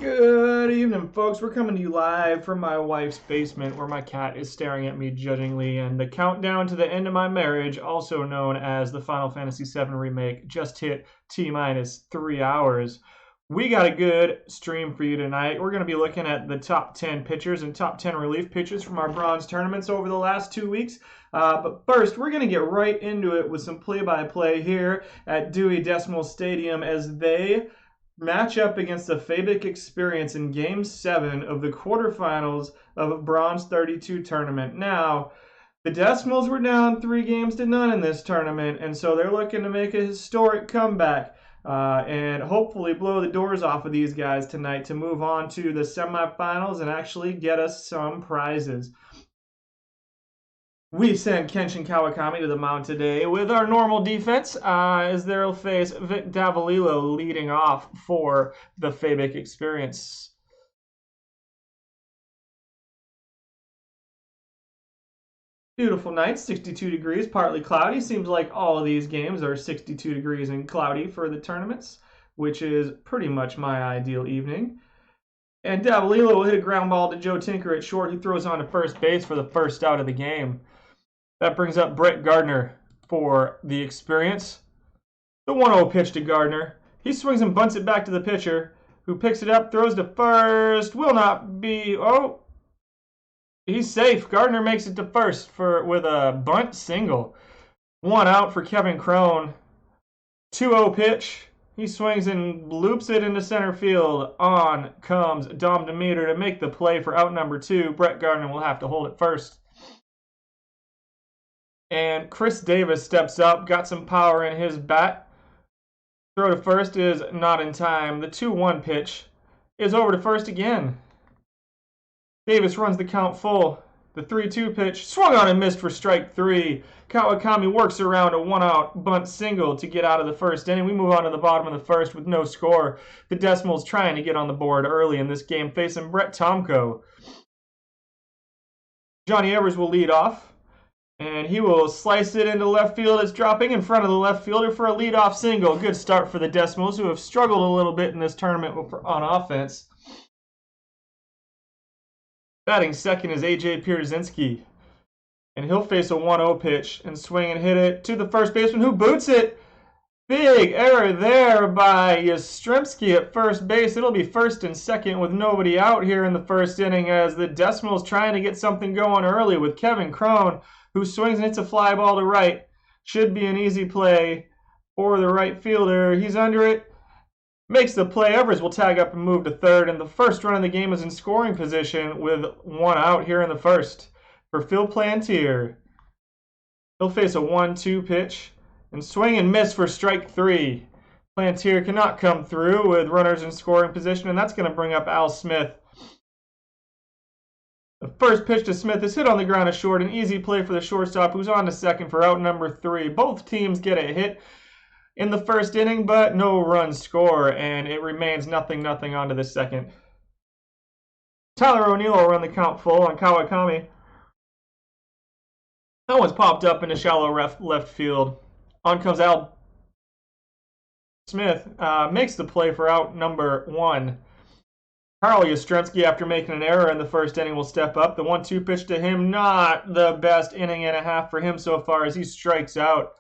Good evening, folks. We're coming to you live from my wife's basement where my cat is staring at me judgingly, and the countdown to the end of my marriage, also known as the Final Fantasy VII Remake, just hit T-minus 3 hours. We got a good stream for you tonight. We're going to be looking at the top 10 pitchers and top 10 relief pitchers from our bronze tournaments over the last 2 weeks. But first, we're going to get right into it with some play-by-play here at Dewey Decimal Stadium as they match up against the Fabic Experience in Game 7 of the quarterfinals of a Bronze 32 tournament. Now, the Decimals were down 3-0 in this tournament, and so they're looking to make a historic comeback and hopefully blow the doors off of these guys tonight to move on to the semifinals and actually get us some prizes. We send Kenshin Kawakami to the mound today with our normal defense as they'll face Vic Davalillo leading off for the Fabic Experience. Beautiful night, 62 degrees, partly cloudy. Seems like all of these games are 62 degrees and cloudy for the tournaments, which is pretty much my ideal evening. And Davalillo will hit a ground ball to Joe Tinker at short. He throws on to first base for the first out of the game. That brings up Brett Gardner for the Experience. The 1-0 pitch to Gardner. He swings and bunts it back to the pitcher, who picks it up, throws to first. Will not be. Oh, he's safe. Gardner makes it to first with a bunt single. 1 out for Kevin Crone. 2-0 pitch. He swings and loops it into center field. On comes Dom Demeter to make the play for out number 2. Brett Gardner will have to hold it first. And Chris Davis steps up, got some power in his bat. Throw to first is not in time. The 2-1 pitch is over to first again. Davis runs the count full. The 3-2 pitch swung on and missed for strike 3. Kawakami works around a 1-out bunt single to get out of the first inning. We move on to the bottom of the first with no score. The Decimals trying to get on the board early in this game, facing Brett Tomko. Johnny Evers will lead off. And he will slice it into left field. It's dropping in front of the left fielder for a leadoff single. Good start for the Decimals, who have struggled a little bit in this tournament on offense. Batting second is A.J. Pierzynski. And he'll face a 1-0 pitch and swing and hit it to the first baseman, who boots it. Big error there by Yastrzemski at first base. It'll be first and second with nobody out here in the first inning as the Decimals trying to get something going early with Kevin Crone, who swings and hits a fly ball to right. Should be an easy play for the right fielder. He's under it. Makes the play. Evers will tag up and move to third. And the first run of the game is in scoring position with 1 out here in the first for Phil Plantier. He'll face a 1-2 pitch and swing and miss for strike 3. Plantier cannot come through with runners in scoring position, and that's going to bring up Al Smith. The first pitch to Smith is hit on the ground to short. An easy play for the shortstop, who's on to second for out number 3. Both teams get a hit in the first inning, but no runs score, and it remains 0-0 on to the second. Tyler O'Neill will run the count full on Kawakami. That one's popped up into shallow left field. On comes Al Smith. Makes the play for out number 1. Carl Yastrzemski, after making an error in the first inning, will step up. The 1-2 pitch to him, not the best inning and a half for him so far as he strikes out.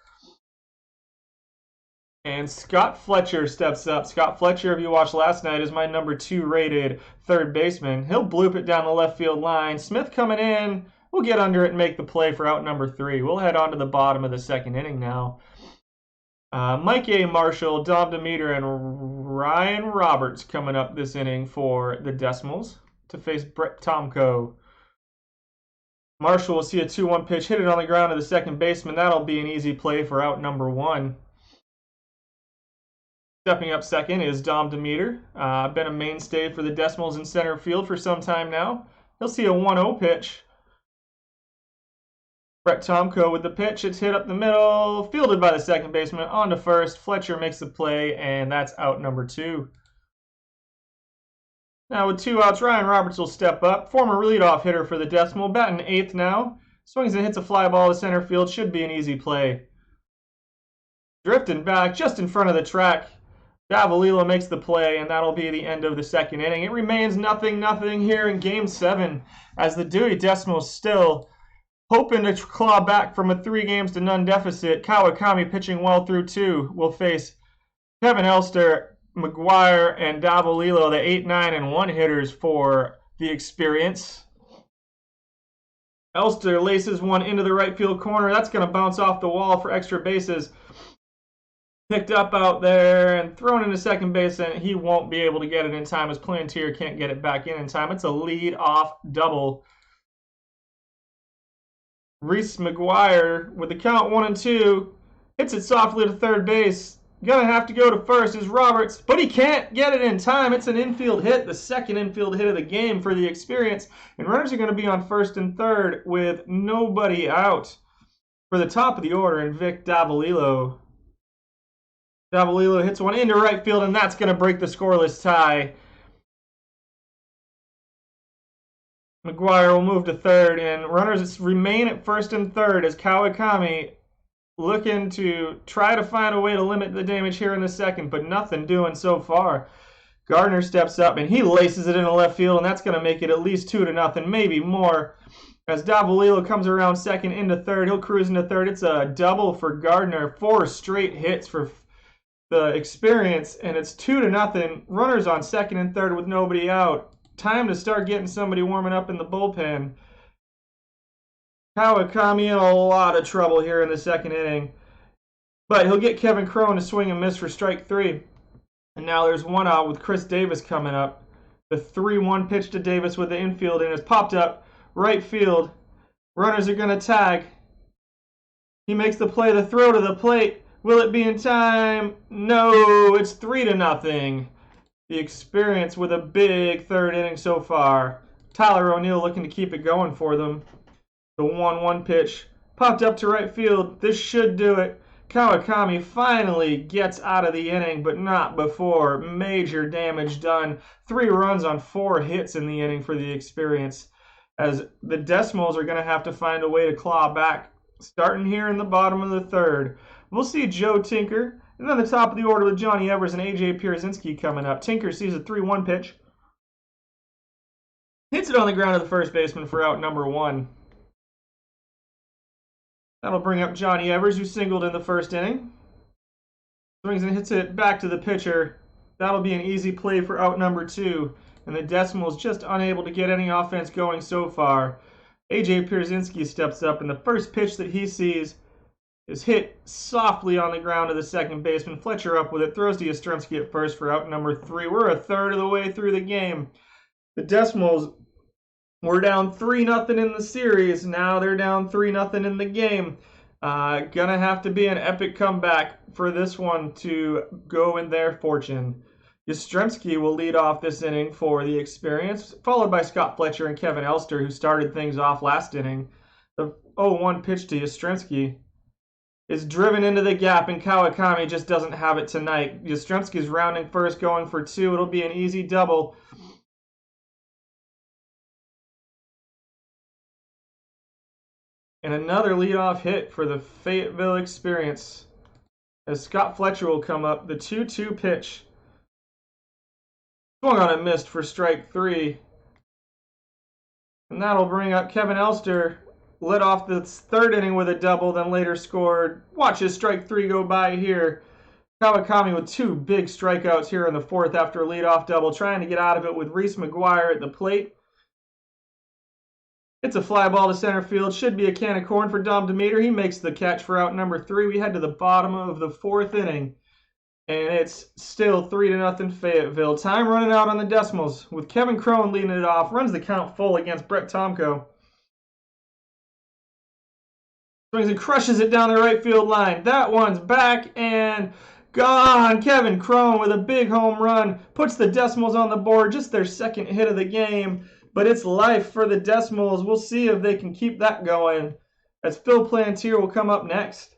And Scott Fletcher steps up. Scott Fletcher, if you watched last night, is my number 2 rated third baseman. He'll bloop it down the left field line. Smith coming in. We'll get under it and make the play for out number 3. We'll head on to the bottom of the second inning now. Mike A. Marshall, Dom Demeter, and Ryan Roberts coming up this inning for the Decimals to face Brett Tomko. Marshall will see a 2-1 pitch, hit it on the ground to the second baseman. That'll be an easy play for out number 1. Stepping up second is Dom Demeter. Been a mainstay for the Decimals in center field for some time now. He'll see a 1-0 pitch. Brett Tomko with the pitch. It's hit up the middle, fielded by the second baseman, on to first. Fletcher makes the play, and that's out number 2. Now with 2 outs, Ryan Roberts will step up. Former leadoff hitter for the Decimal, batting 8th now. Swings and hits a fly ball to center field. Should be an easy play. Drifting back just in front of the track Davalillo makes the play, and that'll be the end of the second inning. It remains 0-0 here in Game 7 as the Dewey Decimals still hoping to claw back from a 3-0 deficit. Kawakami pitching well through 2 will face Kevin Elster, McGuire, and Davalillo, the 8, 9, and 1 hitters for the Experience. Elster laces one into the right field corner. That's going to bounce off the wall for extra bases. Picked up out there and thrown into second base, and he won't be able to get it in time as Plantier can't get it back in time. It's a lead-off double. Reese McGuire with the count 1-2 hits it softly to third base. Gonna have to go to first is Roberts, but he can't get it in time. It's an infield hit, the second infield hit of the game for the Experience, and runners are going to be on first and third with nobody out. For the top of the order, and Vic Davalillo. Davalillo hits one into right field, and that's going to break the scoreless tie. McGuire will move to third, and runners remain at first and third as Kawakami looking to try to find a way to limit the damage here in the second, but nothing doing so far. Gardner steps up, and he laces it into left field, and that's going to make it at least 2-0, maybe more. As Davalillo comes around second into third, he'll cruise into third. It's a double for Gardner, 4 straight hits for the Experience, and it's 2-0. Runners on second and third with nobody out. Time to start getting somebody warming up in the bullpen. Kawakami in a lot of trouble here in the second inning, but he'll get Kevin Crone to swing and miss for strike 3. And now there's one out with Chris Davis coming up. The 3-1 pitch to Davis with the infield and it's popped up right field. Runners are going to tag. He makes the play, the throw to the plate. Will it be in time? No, it's 3-0. The Experience with a big third inning so far. Tyler O'Neill looking to keep it going for them. The 1-1 pitch popped up to right field. This should do it. Kawakami finally gets out of the inning, but not before major damage done. 3 runs on 4 hits in the inning for the Experience, as the Decimals are going to have to find a way to claw back, starting here in the bottom of the third. We'll see Joe Tinker, and then the top of the order with Johnny Evers and A.J. Pierzynski coming up. Tinker sees a 3-1 pitch. Hits it on the ground of the first baseman for out number 1. That'll bring up Johnny Evers, who singled in the first inning. Swings and hits it back to the pitcher. That'll be an easy play for out number 2. And the Decimals just unable to get any offense going so far. A.J. Pierzynski steps up, and the first pitch that he sees is hit softly on the ground to the second baseman. Fletcher up with it, throws to Yastrzemski at first for out number 3. We're a third of the way through the game. The Decimals were down 3-0 in the series. Now they're down 3-0 in the game. Gonna have to be an epic comeback for this one to go in their fortune. Yastrzemski will lead off this inning for the Experience, followed by Scott Fletcher and Kevin Elster, who started things off last inning. The 0-1 pitch to Yastrzemski is driven into the gap, and Kawakami just doesn't have it tonight. Yastrzemski's rounding first, going for 2. It'll be an easy double. And another leadoff hit for the Fayetteville Experience, as Scott Fletcher will come up. The 2-2 pitch. Swung on and missed for strike 3. And that'll bring up Kevin Elster. Led off the third inning with a double, then later scored. Watch his strike 3 go by here. Kawakami with 2 big strikeouts here in the fourth after a leadoff double, trying to get out of it with Reese McGuire at the plate. It's a fly ball to center field. Should be a can of corn for Dom Demeter. He makes the catch for out number 3. We head to the bottom of the fourth inning, and it's still 3-0 Fayetteville. Time running out on the Decimals with Kevin Crone leading it off. Runs the count full against Brett Tomko. Swings and crushes it down the right field line. That one's back and gone. Kevin Crone with a big home run puts the Decimals on the board. Just their second hit of the game. But it's life for the Decimals. We'll see if they can keep that going, as Phil Plantier will come up next.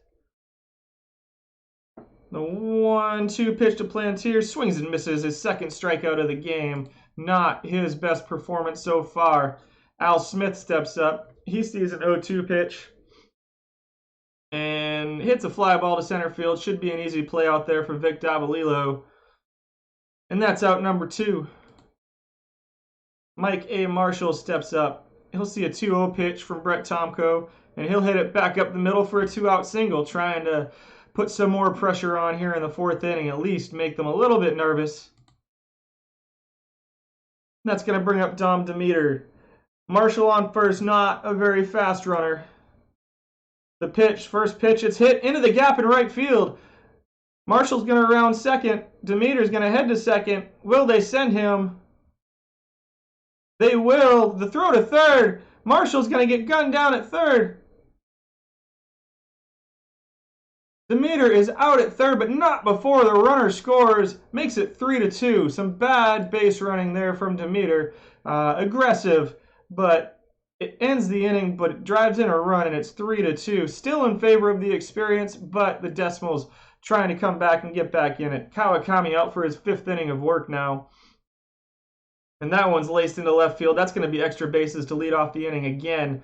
The 1-2 pitch to Plantier. Swings and misses, his second strikeout of the game. Not his best performance so far. Al Smith steps up. He sees an 0-2 pitch and hits a fly ball to center field. Should be an easy play out there for Vic Davalillo. And that's out number 2. Mike A. Marshall steps up. He'll see a 2-0 pitch from Brett Tomko, and he'll hit it back up the middle for a 2-out single, trying to put some more pressure on here in the 4th inning, at least make them a little bit nervous. And that's going to bring up Dom Demeter. Marshall on first, not a very fast runner. The pitch, first pitch, it's hit into the gap in right field. Marshall's going to round second. Demeter's going to head to second. Will they send him? They will. The throw to third. Marshall's going to get gunned down at third. Demeter is out at third, but not before the runner scores. Makes it 3-2. Some bad base running there from Demeter. Aggressive, but it ends the inning, but it drives in a run, and it's 3-2. Still in favor of the experience, but the Decimals trying to come back and get back in it. Kawakami out for his 5th inning of work now. And that one's laced into left field. That's going to be extra bases to lead off the inning again.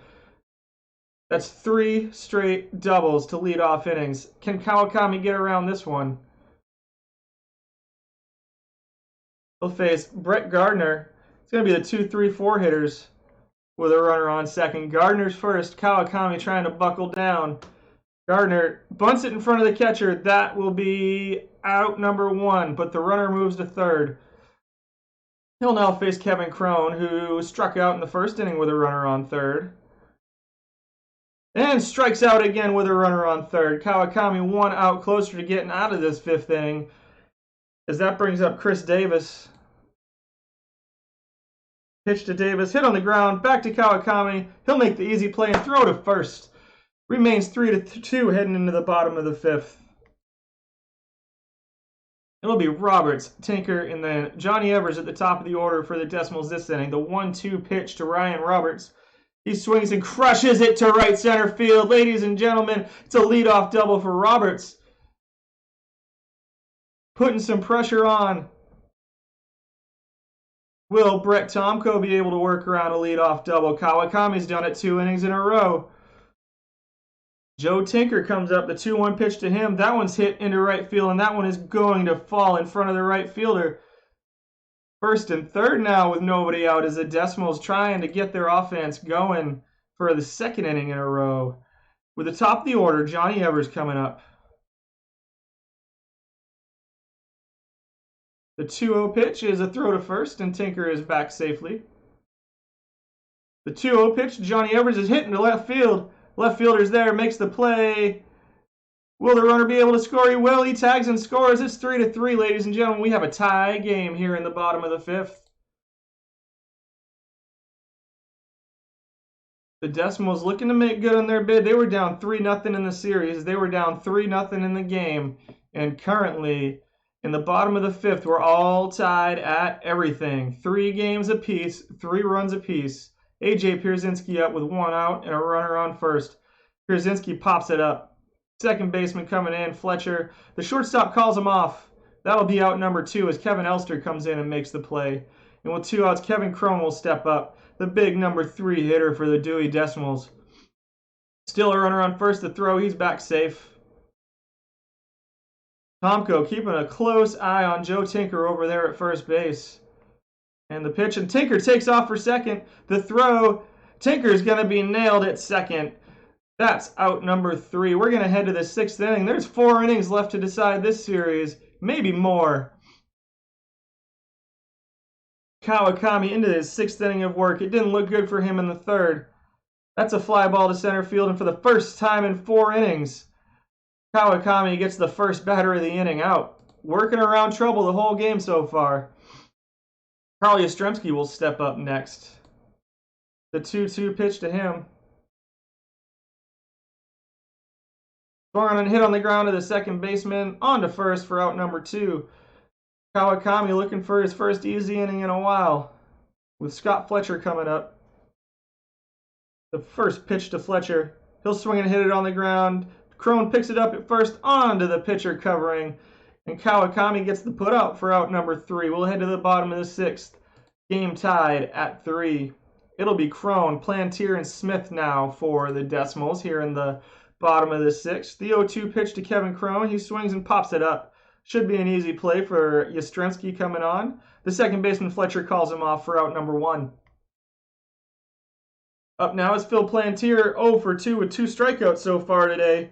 That's 3 straight doubles to lead off innings. Can Kawakami get around this one? He'll face Brett Gardner. It's going to be the 2-3-4 hitters with a runner on second. Gardner's first. Kawakami trying to buckle down. Gardner bunts it in front of the catcher. That will be out number 1, but the runner moves to third. He'll now face Kevin Cron, who struck out in the 1st inning with a runner on third. And strikes out again with a runner on third. Kawakami 1 out, closer to getting out of this 5th inning, as that brings up Chris Davis. Pitch to Davis, hit on the ground, back to Kawakami. He'll make the easy play and throw to first. Remains 3-2 heading into the bottom of the 5th. It'll be Roberts, Tinker, and then Johnny Evers at the top of the order for the Decimals this inning. The 1-2 pitch to Ryan Roberts. He swings and crushes it to right center field. Ladies and gentlemen, it's a leadoff double for Roberts. Putting some pressure on. Will Brett Tomko be able to work around a leadoff double? Kawakami's done it 2 innings in a row. Joe Tinker comes up, the 2-1 pitch to him. That one's hit into right field, and that one is going to fall in front of the right fielder. 1st and 3rd now with nobody out as the Decimals trying to get their offense going for the 2nd inning in a row. With the top of the order, Johnny Evers coming up. The 2-0 pitch is a throw to first, and Tinker is back safely. The 2-0 pitch, Johnny Evers is hitting to left field. Left fielder's there, makes the play. Will the runner be able to score? He will. He tags and scores. It's 3-3, ladies and gentlemen. We have a tie game here in the bottom of the 5th. The Decimals looking to make good on their bid. They were down 3-0 in the series. They were down 3-0 in the game. And currently, in the bottom of the 5th, we're all tied at everything. 3 games apiece, 3 runs apiece. A.J. Pierzynski up with 1 out and a runner on first. Pierzynski pops it up. 2nd baseman coming in, Fletcher. The shortstop calls him off. That'll be out number 2 as Kevin Elster comes in and makes the play. And with 2 outs, Kevin Cron will step up. The big number 3 hitter for the Dewey Decimals. Still a runner on first to throw. He's back safe. Tomko keeping a close eye on Joe Tinker over there at first base. And the pitch, and Tinker takes off for second. The throw, Tinker is going to be nailed at second. That's out number 3. We're going to head to the 6th inning. There's 4 innings left to decide this series, maybe more. Kawakami into his 6th inning of work. It didn't look good for him in the 3rd. That's a fly ball to center field, and for the first time in 4 innings, Kawakami gets the first batter of the inning out. Working around trouble the whole game so far. Carl Yastrzemski will step up next. The 2-2 pitch to him. Swung and hit on the ground to the 2nd baseman. On to first for out number 2. Kawakami looking for his first easy inning in a while. With Scott Fletcher coming up. The first pitch to Fletcher. He'll swing and hit it on the ground. Cron picks it up at first onto the pitcher covering. And Kawakami gets the put out for out number 3. We'll head to the bottom of the 6th. Game tied at 3. It'll be Cron, Plantier, and Smith now for the Decimals here in the bottom of the 6th. The 0-2 pitch to Kevin Cron. He swings and pops it up. Should be an easy play for Yastrzemski coming on. The second baseman Fletcher calls him off for out number 1. Up now is Phil Plantier, 0 for 2 with 2 strikeouts so far today.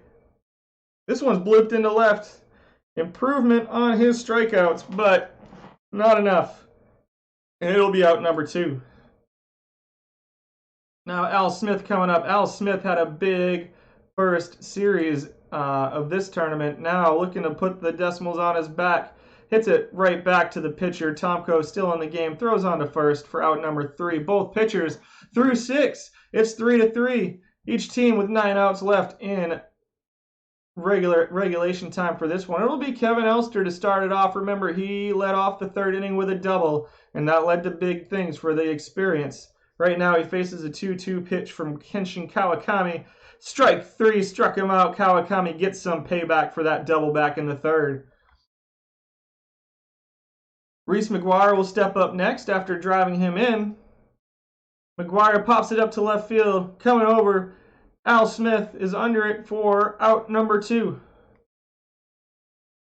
This one's blooped into left. Improvement on his strikeouts, but not enough. And it'll be out number 2. Now Al Smith coming up. Al Smith had a big first series of this tournament. Now looking to put the decimals on his back. Hits it right back to the pitcher. Tomko still in the game. Throws on to first for out number 3. Both pitchers through 6. It's 3-3. Each team with 9 outs left in regulation time for this one. It'll be Kevin Elster to start it off. Remember, he led off the 3rd inning with a double, and that led to big things for the experience. Right now, he faces a 2-2 pitch from Kenshin Kawakami. Strike 3 struck him out. Kawakami gets some payback for that double back in the 3rd. Reese McGuire will step up next after driving him in. McGuire pops it up to left field. Coming over, Al Smith is under it for out number 2.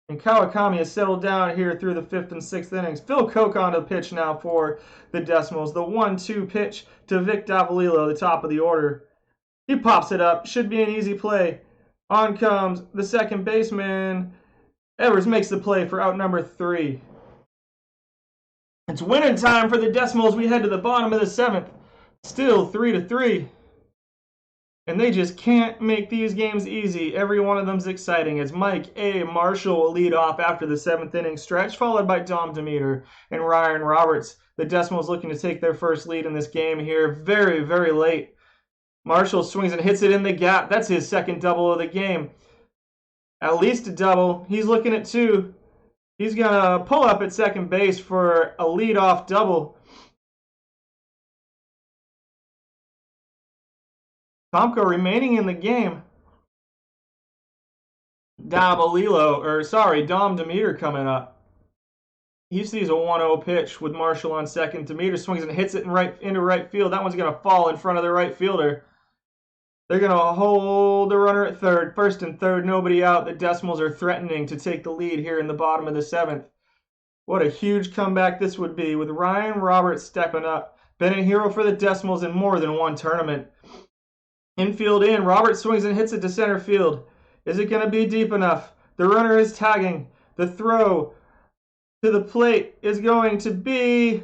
And Kawakami has settled down here through the 5th and 6th innings. Phil Koch on the pitch now for the Decimals. The 1-2 pitch to Vic Davalillo, the top of the order. He pops it up. Should be an easy play. On comes the second baseman. Evers makes the play for out number 3. It's winning time for the Decimals. We head to the bottom of the 7th. Still 3-3. And they just can't make these games easy. Every one of them's exciting as Mike A. Marshall will lead off after the 7th inning stretch, followed by Dom Demeter and Ryan Roberts. The Decimals looking to take their first lead in this game here very, very late. Marshall swings and hits it in the gap. That's his second double of the game. At least a double. He's looking at 2. He's going to pull up at second base for a leadoff double. Tomko remaining in the game. Dom Demeter coming up. He sees a 1-0 pitch with Marshall on second. Demeter swings and hits it into right field. That one's going to fall in front of the right fielder. They're going to hold the runner at third. 1st and 3rd, nobody out. The Decimals are threatening to take the lead here in the bottom of the 7th. What a huge comeback this would be with Ryan Roberts stepping up. Been a hero for the Decimals in more than one tournament. Infield in. Roberts swings and hits it to center field. Is it going to be deep enough? The runner is tagging. The throw to the plate is going to be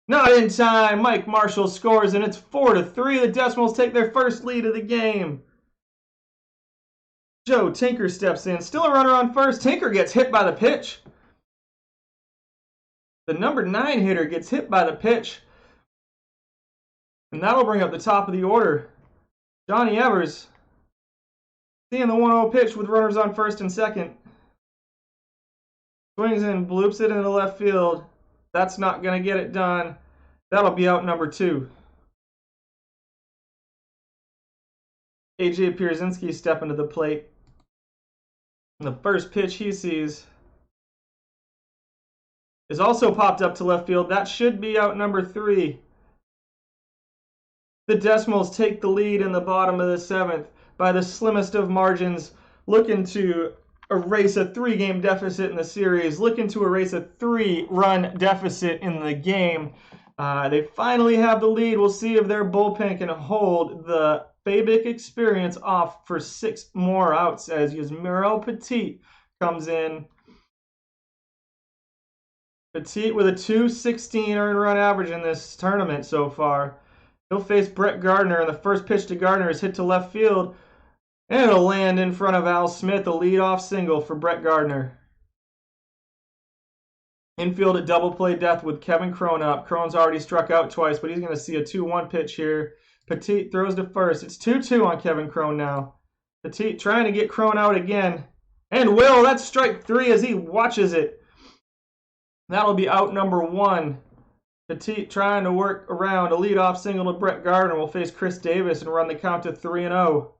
not in time. Mike Marshall scores, and it's 4-3. The Decimals take their first lead of the game. Joe Tinker steps in. Still a runner on first. Tinker gets hit by the pitch. The number 9 hitter gets hit by the pitch. And that'll bring up the top of the order. Johnny Evers seeing the 1-0 pitch with runners on 1st and 2nd. Swings and bloops it into left field. That's not going to get it done. That'll be out number 2. AJ Pierzynski stepping to the plate. And the first pitch he sees is also popped up to left field. That should be out number 3. The Decimals take the lead in the bottom of the 7th by the slimmest of margins, looking to erase a 3-game deficit in the series, looking to erase a 3-run deficit in the game. They finally have the lead. We'll see if their bullpen can hold the Fabic experience off for 6 more outs as Yusmeiro Petit comes in. Petit with a .216 earned run average in this tournament so far. He'll face Brett Gardner, and the first pitch to Gardner is hit to left field. And it'll land in front of Al Smith, a leadoff single for Brett Gardner. Infield at double play death with Kevin Cron up. Cron's already struck out twice, but he's going to see a 2-1 pitch here. Petit throws to first. It's 2-2 on Kevin Cron now. Petit trying to get Cron out again. And will. That's strike 3 as he watches it. That'll be out number 1. Petit trying to work around a leadoff single to Brett Gardner will face Chris Davis and run the count to 3-0.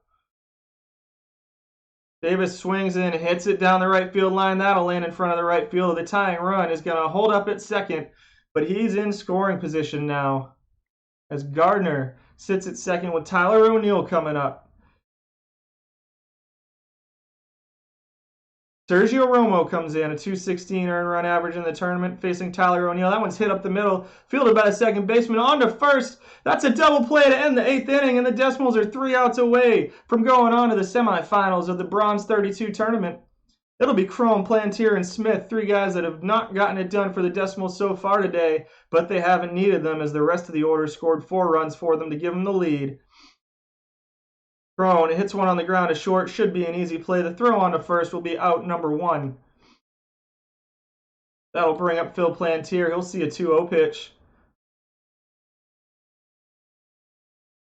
Davis swings in, hits it down the right field line. That'll land in front of the right field. The tying run is going to hold up at second, but he's in scoring position now as Gardner sits at second with Tyler O'Neill coming up. Sergio Romo comes in, a 216 earned run average in the tournament, facing Tyler O'Neill. That one's hit up the middle, fielded by the second baseman, on to first. That's a double play to end the 8th inning, and the Decimals are 3 outs away from going on to the semifinals of the Bronze 32 tournament. It'll be Cron, Plantier, and Smith, 3 guys that have not gotten it done for the Decimals so far today, but they haven't needed them as the rest of the order scored 4 runs for them to give them the lead. Cron hits one on the ground to short. Should be an easy play. The throw on to first will be out number 1. That'll bring up Phil Plantier. He'll see a 2-0 pitch.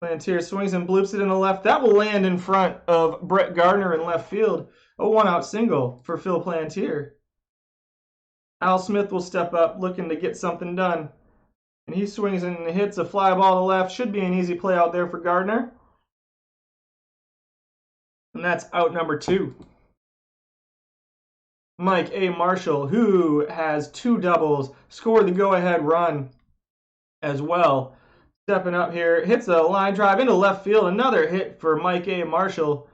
Plantier swings and bloops it in the left. That will land in front of Brett Gardner in left field. A 1-out single for Phil Plantier. Al Smith will step up looking to get something done. And he swings and hits a fly ball to left. Should be an easy play out there for Gardner. And that's out number 2. Mike A. Marshall, who has 2 doubles, scored the go-ahead run as well. Stepping up here, hits a line drive into left field. Another hit for Mike A. Marshall.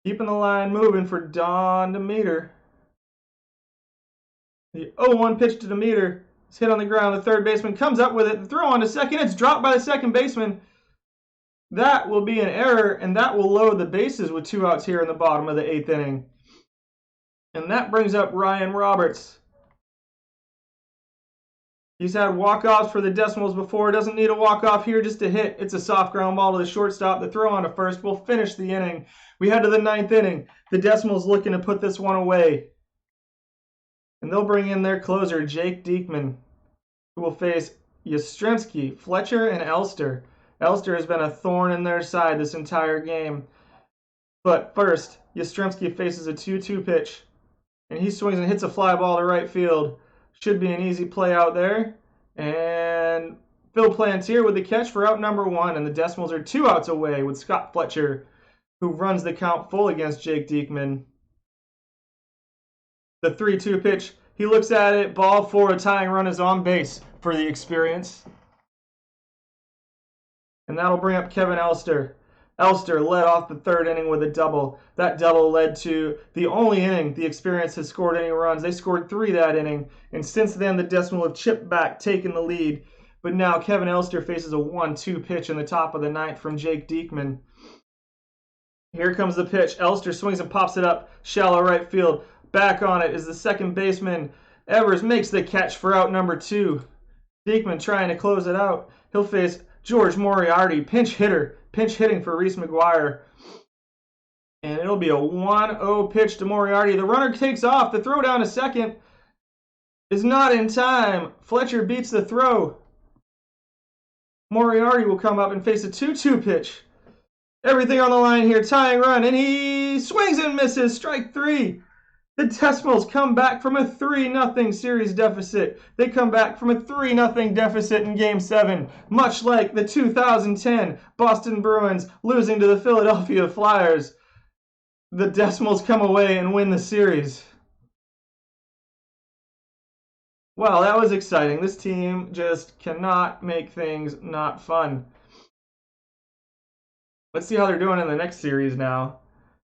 Keeping the line moving for Don Demeter. The 0-1 pitch to Demeter. It's hit on the ground. The third baseman comes up with it. The throw on to second. It's dropped by the second baseman. That will be an error, and that will load the bases with 2 outs here in the bottom of the 8th inning. And that brings up Ryan Roberts. He's had walk-offs for the Decimals before. Doesn't need a walk-off here just to hit. It's a soft ground ball to the shortstop. The throw on to first will finish the inning. We head to the 9th inning. The Decimals looking to put this one away. And they'll bring in their closer, Jake Diekman, who will face Yastrzemski, Fletcher, and Elster. Elster has been a thorn in their side this entire game. But first, Yastrzemski faces a 2-2 pitch. And he swings and hits a fly ball to right field. Should be an easy play out there. And Phil Plantier with the catch for out number 1. And the Decimals are 2 outs away with Scott Fletcher, who runs the count full against Jake Diekman. The 3-2 pitch. He looks at it. Ball 4. A tying run is on base for the experience. And that'll bring up Kevin Elster. Elster led off the 3rd inning with a double. That double led to the only inning the experience has scored any runs. They scored 3 that inning. And since then, the Decimal have chipped back, taken the lead. But now Kevin Elster faces a 1-2 pitch in the top of the 9th from Jake Diekman. Here comes the pitch. Elster swings and pops it up. Shallow right field. Back on it is the second baseman. Evers makes the catch for out number 2. Diekman trying to close it out. He'll face George Moriarty, pinch hitting for Reese McGuire. And it'll be a 1-0 pitch to Moriarty. The runner takes off. The throw down to second is not in time. Fletcher beats the throw. Moriarty will come up and face a 2-2 pitch. Everything on the line here, tying run, and he swings and misses. Strike 3. The Decimals come back from a 3-0 series deficit. They come back from a 3-0 deficit in Game 7, much like the 2010 Boston Bruins losing to the Philadelphia Flyers. The Decimals come away and win the series. Well, that was exciting. This team just cannot make things not fun. Let's see how they're doing in the next series now.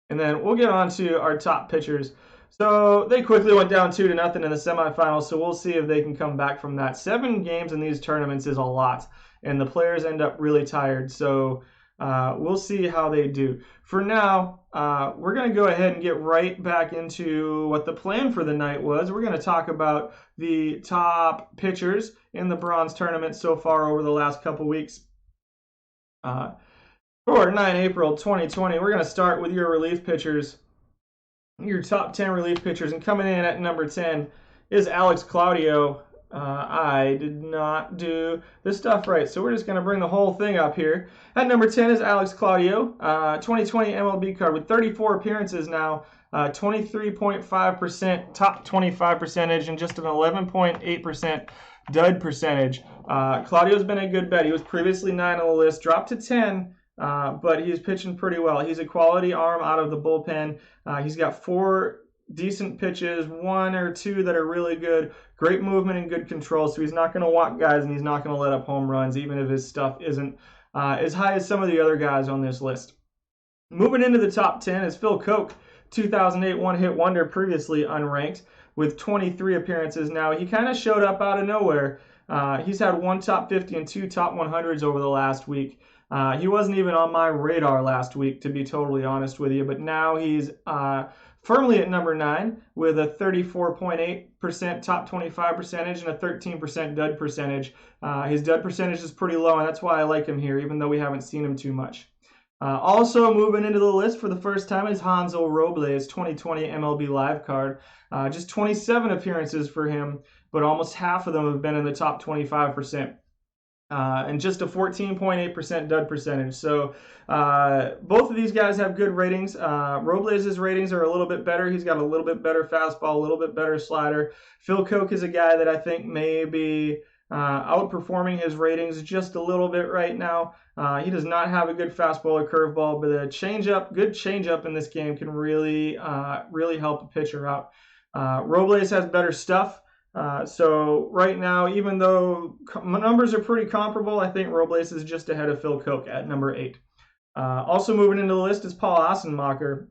And then we'll get on to our top pitchers. So they quickly went down 2-0 in the semifinals, so we'll see if they can come back from that. 7 games in these tournaments is a lot, and the players end up really tired. So we'll see how they do. For now, we're going to go ahead and get right back into what the plan for the night was. We're going to talk about the top pitchers in the Bronze tournament so far over the last couple weeks. For 9 April 2020, we're going to start with your relief pitchers. Your top 10 relief pitchers, and coming in at number 10 is Alex Claudio. I did not do this stuff right, so we're just going to bring the whole thing up here. At number 10 is Alex Claudio, 2020 MLB card with 34 appearances now, 23.5% top 25 percentage, and just an 11.8% dud percentage. Claudio's been a good bet. He was previously 9 on the list, dropped to 10. But he's pitching pretty well. He's a quality arm out of the bullpen. He's got 4 decent pitches, 1 or 2 that are really good. Great movement and good control. So he's not going to walk guys, and he's not going to let up home runs, even if his stuff isn't as high as some of the other guys on this list. Moving into the top 10 is Phil Koch, 2008 one-hit wonder, previously unranked, with 23 appearances. Now, he kind of showed up out of nowhere. He's had one top 50 and two top 100s over the last week. He wasn't even on my radar last week, to be totally honest with you, but now he's firmly at number 9 with a 34.8% top 25 percentage and a 13% dud percentage. His dud percentage is pretty low, and that's why I like him here, even though we haven't seen him too much. Also moving into the list for the first time is Hansel Robles, 2020 MLB Live card. Just 27 appearances for him, but almost half of them have been in the top 25%. And just a 14.8% dud percentage. So both of these guys have good ratings. Robles' ratings are a little bit better. He's got a little bit better fastball, a little bit better slider. Phil Koch is a guy that I think may be outperforming his ratings just a little bit right now. He does not have a good fastball or curveball, but a good changeup in this game can really help a pitcher out. Robles has better stuff. So right now, even though numbers are pretty comparable, I think Robles is just ahead of Phil Koch at number 8. Also moving into the list is Paul Assenmacher.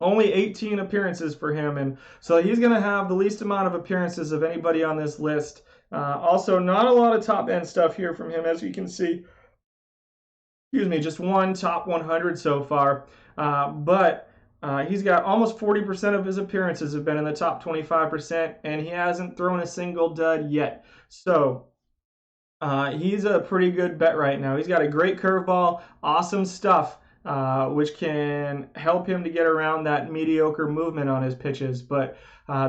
Only 18 appearances for him, and so he's going to have the least amount of appearances of anybody on this list. Also, not a lot of top-end stuff here from him, as you can see. Excuse me, just one top 100 so far. But he's got almost 40% of his appearances have been in the top 25%, and he hasn't thrown a single dud yet. So he's a pretty good bet right now. He's got a great curveball, awesome stuff, which can help him to get around that mediocre movement on his pitches. But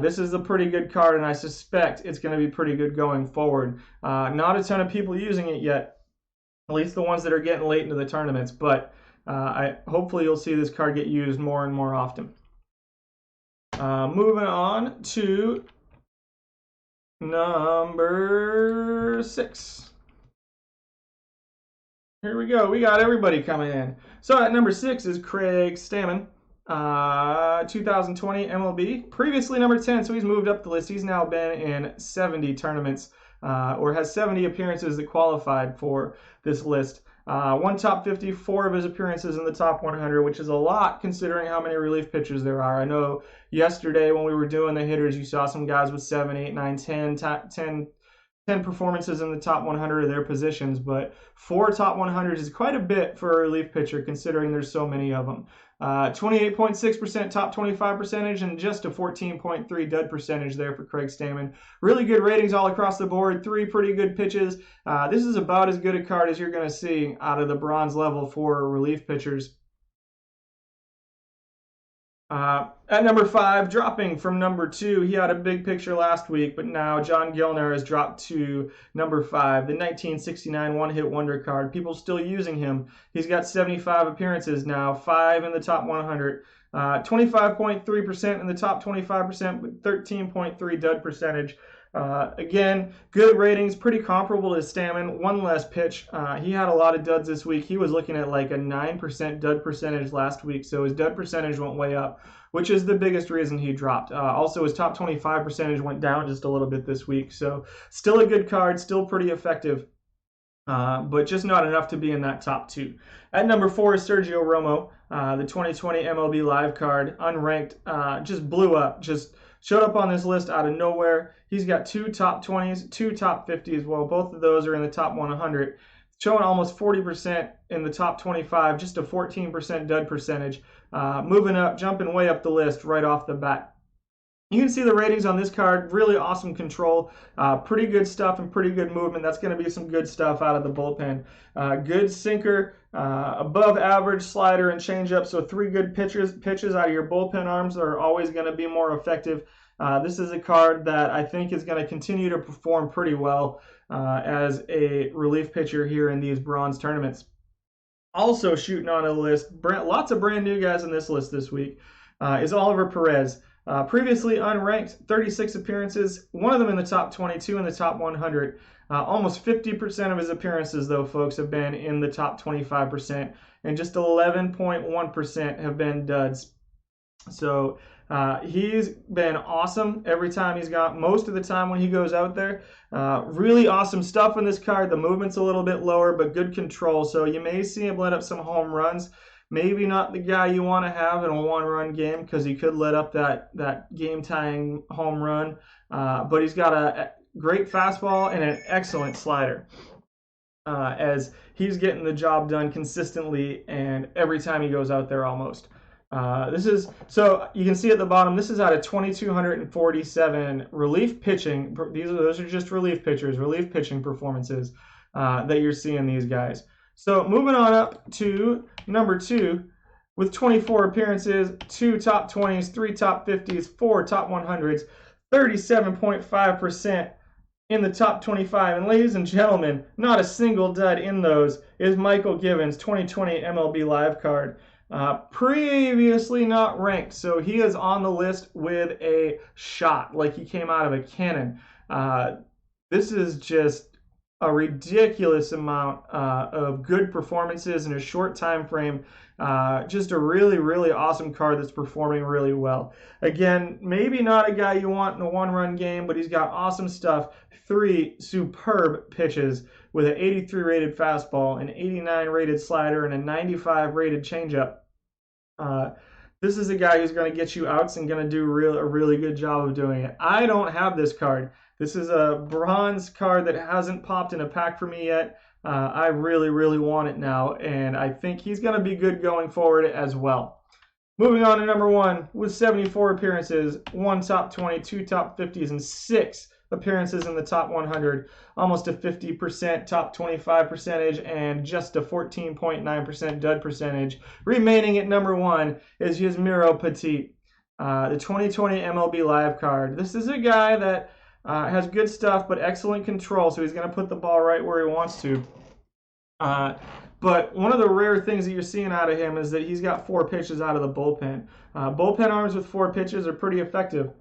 this is a pretty good card, and I suspect it's going to be pretty good going forward. Not a ton of people using it yet, at least the ones that are getting late into the tournaments, but hopefully you'll see this card get used more and more often. Moving on to number 6. Here we go. We got everybody coming in. So at number 6 is Craig Stammen, 2020 MLB, previously number 10, so he's moved up the list. He's now been in 70 tournaments, or has 70 appearances that qualified for this list. One top 50, 4 of his appearances in the top 100, which is a lot considering how many relief pitchers there are. I know yesterday when we were doing the hitters, you saw some guys with 7, 8, 9, 10 performances in the top 100 of their positions, but 4 top 100s is quite a bit for a relief pitcher considering there's so many of them. 28.6% top 25 percentage and just a 14.3 dud percentage there for Craig Stammen. Really good ratings all across the board, 3 pretty good pitches. This is about as good a card as you're going to see out of the bronze level for relief pitchers. At number 5, dropping from number 2, he had a big picture last week, but now John Gilner has dropped to number 5, the 1969 one-hit wonder card. People still using him. He's got 75 appearances now, 5 in the top 100, 25.3% in the top 25%, but 13.3 dud percentage. Again, good ratings, pretty comparable to Stammen, one less pitch. He had a lot of duds this week. He was looking at like a 9% dud percentage last week, so his dud percentage went way up, which is the biggest reason he dropped. Also, his top 25 percentage went down just a little bit this week, so still a good card, still pretty effective, but just not enough to be in that top 2. At number 4 is Sergio Romo, the 2020 MLB Live card, unranked, just blew up, just showed up on this list out of nowhere. He's got 2 top 20s, 2 top 50s. Well, both of those are in the top 100. Showing almost 40% in the top 25, just a 14% dud percentage. Moving up, jumping way up the list right off the bat. You can see the ratings on this card, really awesome control, pretty good stuff and pretty good movement. That's going to be some good stuff out of the bullpen. Good sinker, above average slider and changeup, so 3 good pitches out of your bullpen arms are always going to be more effective. This is a card that I think is going to continue to perform pretty well as a relief pitcher here in these bronze tournaments. Also shooting on a list, lots of brand new guys on this list this week, is Oliver Perez. Previously unranked, 36 appearances, one of them in the top 22 in the top 100. Almost 50% of his appearances, though, folks, have been in the top 25%, and just 11.1% have been duds. So he's been awesome every time he's got, most of the time when he goes out there. Really awesome stuff in this card. The movement's a little bit lower, but good control. So you may see him let up some home runs, Maybe not the guy you want to have in a one-run game because he could let up that game-tying home run, but he's got a great fastball and an excellent slider. As he's getting the job done consistently and every time he goes out there almost. This is so you can see at the bottom. This is out of 2,247 relief pitching. Those are just relief pitchers, relief pitching performances that you're seeing these guys. So moving on up to number 2, with 24 appearances, 2 top 20s, 3 top 50s, 4 top 100s, 37.5% in the top 25. And ladies and gentlemen, not a single dud in those is Mychal Givens' 2020 MLB Live card. Previously not ranked, so he is on the list with a shot, like he came out of a cannon. This is just a ridiculous amount of good performances in a short time frame. Just a really, really awesome card that's performing really well. Again, maybe not a guy you want in a one-run game, but he's got awesome stuff. 3 superb pitches with an 83 rated fastball, an 89 rated slider, and a 95 rated changeup. This is a guy who's going to get you outs and going to do a really good job of doing it. I don't have this card. This is a bronze card that hasn't popped in a pack for me yet. I really, really want it now, and I think he's going to be good going forward as well. Moving on to number 1, with 74 appearances, 1 top 20, 2 top 50s, and 6 appearances in the top 100, almost a 50% top 25 percentage, and just a 14.9% dud percentage. Remaining at number 1 is Yusmeiro Petit, the 2020 MLB Live card. This is a guy that has good stuff, but excellent control, so he's going to put the ball right where he wants to. But one of the rare things that you're seeing out of him is that he's got 4 pitches out of the bullpen. Bullpen arms with 4 pitches are pretty effective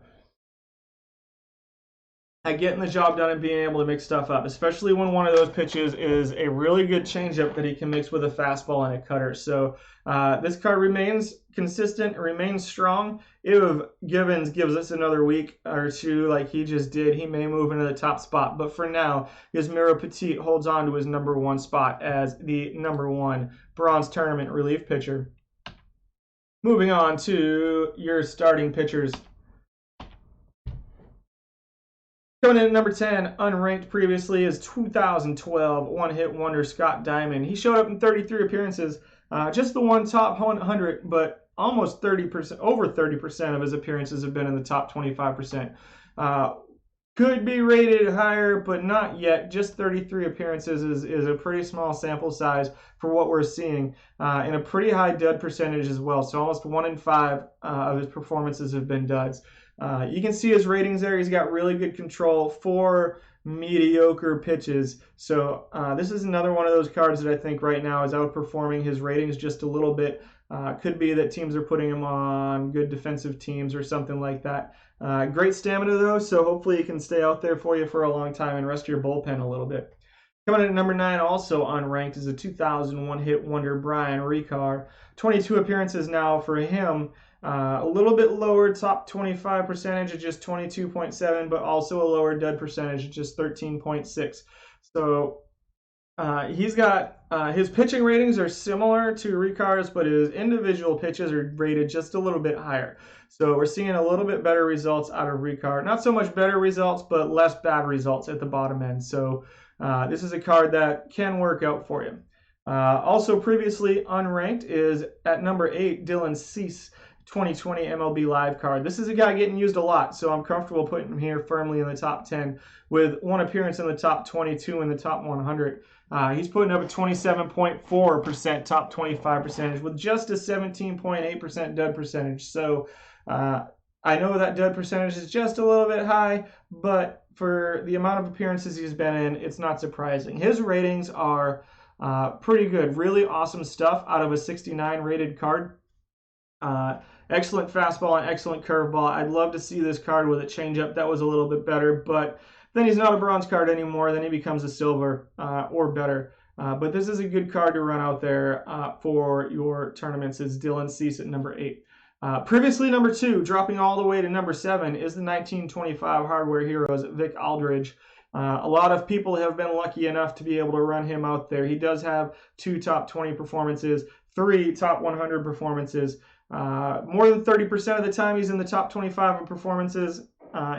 at getting the job done and being able to mix stuff up, especially when one of those pitches is a really good changeup that he can mix with a fastball and a cutter. So this card remains consistent, remains strong. If Givens gives us another week or 2 like he just did, he may move into the top spot. But for now, Yusmeiro Petit holds on to his number 1 spot as the number 1 bronze tournament relief pitcher. Moving on to your starting pitchers. Coming in at number 10, unranked previously, is 2012 one-hit wonder Scott Diamond. He showed up in 33 appearances, just the 1 top 100, but almost 30%, over 30% of his appearances have been in the top 25%. Could be rated higher, but not yet. Just 33 appearances is a pretty small sample size for what we're seeing, and a pretty high dud percentage as well. So almost 1 in 5 of his performances have been duds. You can see his ratings there. He's got really good control for mediocre pitches. So this is another one of those cards that I think right now is outperforming his ratings just a little bit. Could be that teams are putting him on good defensive teams or something like that. Great stamina though, so hopefully he can stay out there for you for a long time and rest your bullpen a little bit. Coming in at number 9, also unranked, is a 2001 hit wonder Brian Ricard. 22 appearances now for him. A little bit lower top 25 percentage at just 22.7, but also a lower dud percentage at just 13.6. So he's got his pitching ratings are similar to Ricard's, but his individual pitches are rated just a little bit higher. So we're seeing a little bit better results out of Ricard. Not so much better results, but less bad results at the bottom end. So this is a card that can work out for you. Also previously unranked is at number 8, Dylan Cease, 2020 MLB Live card. This is a guy getting used a lot, so I'm comfortable putting him here firmly in the top 10 with 1 appearance in the top 22 in the top 100. He's putting up a 27.4% top 25 percentage with just a 17.8% dud percentage. So I know that dud percentage is just a little bit high, but for the amount of appearances he's been in, it's not surprising. His ratings are pretty good. Really awesome stuff out of a 69 rated card. Excellent fastball and excellent curveball. I'd love to see this card with a changeup that was a little bit better, but then he's not a bronze card anymore. Then he becomes a silver or better. But this is a good card to run out there for your tournaments. It's Dylan Cease at number 8. Previously number 2, dropping all the way to number 7, is the 1925 Hardware Heroes Vic Aldridge. A lot of people have been lucky enough to be able to run him out there. He does have 2 top 20 performances, 3 top 100 performances. More than 30% of the time he's in the top 25 in performances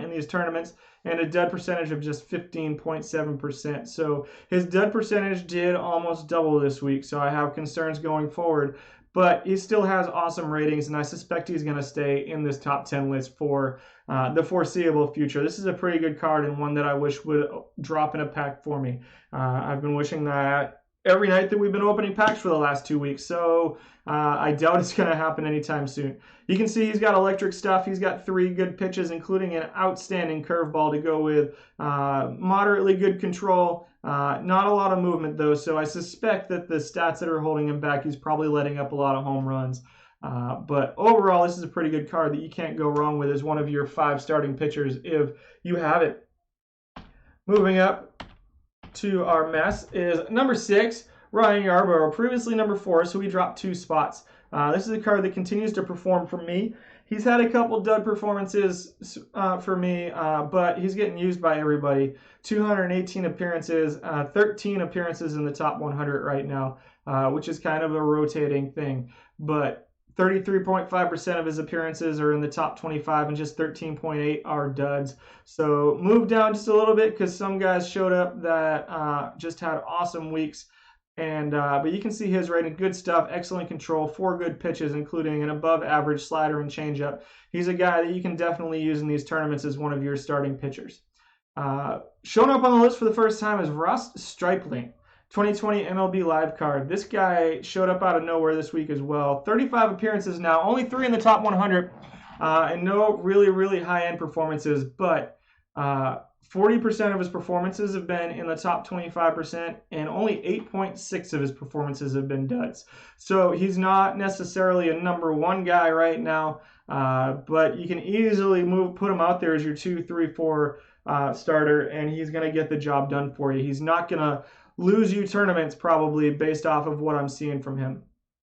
in these tournaments, and a dud percentage of just 15.7%. So his dud percentage did almost double this week, so I have concerns going forward. But he still has awesome ratings, and I suspect he's going to stay in this top 10 list for the foreseeable future. This is a pretty good card and one that I wish would drop in a pack for me. I've been wishing that every night that we've been opening packs for the last 2 weeks, so I doubt it's going to happen anytime soon. You can see he's got electric stuff. He's got 3 good pitches, including an outstanding curveball to go with moderately good control. Not a lot of movement, though, so I suspect that the stats that are holding him back, he's probably letting up a lot of home runs. But overall, this is a pretty good card that you can't go wrong with as one of your 5 starting pitchers if you have it. Moving up to our mess is number 6, Ryan Yarbrough, previously number 4, so we dropped 2 spots. This is a card that continues to perform for me. He's had a couple dud performances for me, but he's getting used by everybody. 218 appearances, 13 appearances in the top 100 right now, which is kind of a rotating thing. But 33.5% of his appearances are in the top 25 and just 13.8 are duds. So move down just a little bit because some guys showed up that just had awesome weeks. But you can see his rating, good stuff, excellent control, 4 good pitches, including an above-average slider and changeup. He's a guy that you can definitely use in these tournaments as one of your starting pitchers. Showing up on the list for the first time is Ross Stripling, 2020 MLB Live card. This guy showed up out of nowhere this week as well. 35 appearances now, only 3 in the top 100, and no really high-end performances, but 40% of his performances have been in the top 25%, and only 8.6 of his performances have been duds. So he's not necessarily a number 1 guy right now, but you can easily put him out there as your 2, 3, 4 starter, and he's going to get the job done for you. He's not going to lose you tournaments probably based off of what I'm seeing from him.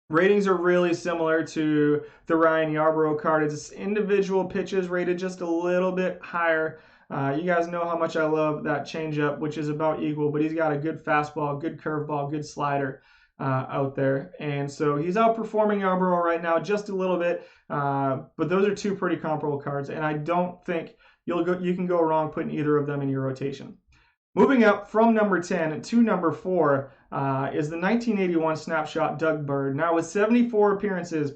Ratings are really similar to the Ryan Yarbrough card. It's individual pitches rated just a little bit higher. You guys know how much I love that changeup, which is about equal, but he's got a good fastball, good curveball, good slider out there. And so he's outperforming Yarbrough right now just a little bit, but those are 2 pretty comparable cards, and I don't think you can go wrong putting either of them in your rotation. Moving up from number 10 to number 4 is the 1981 snapshot Doug Bird. Now with 74 appearances,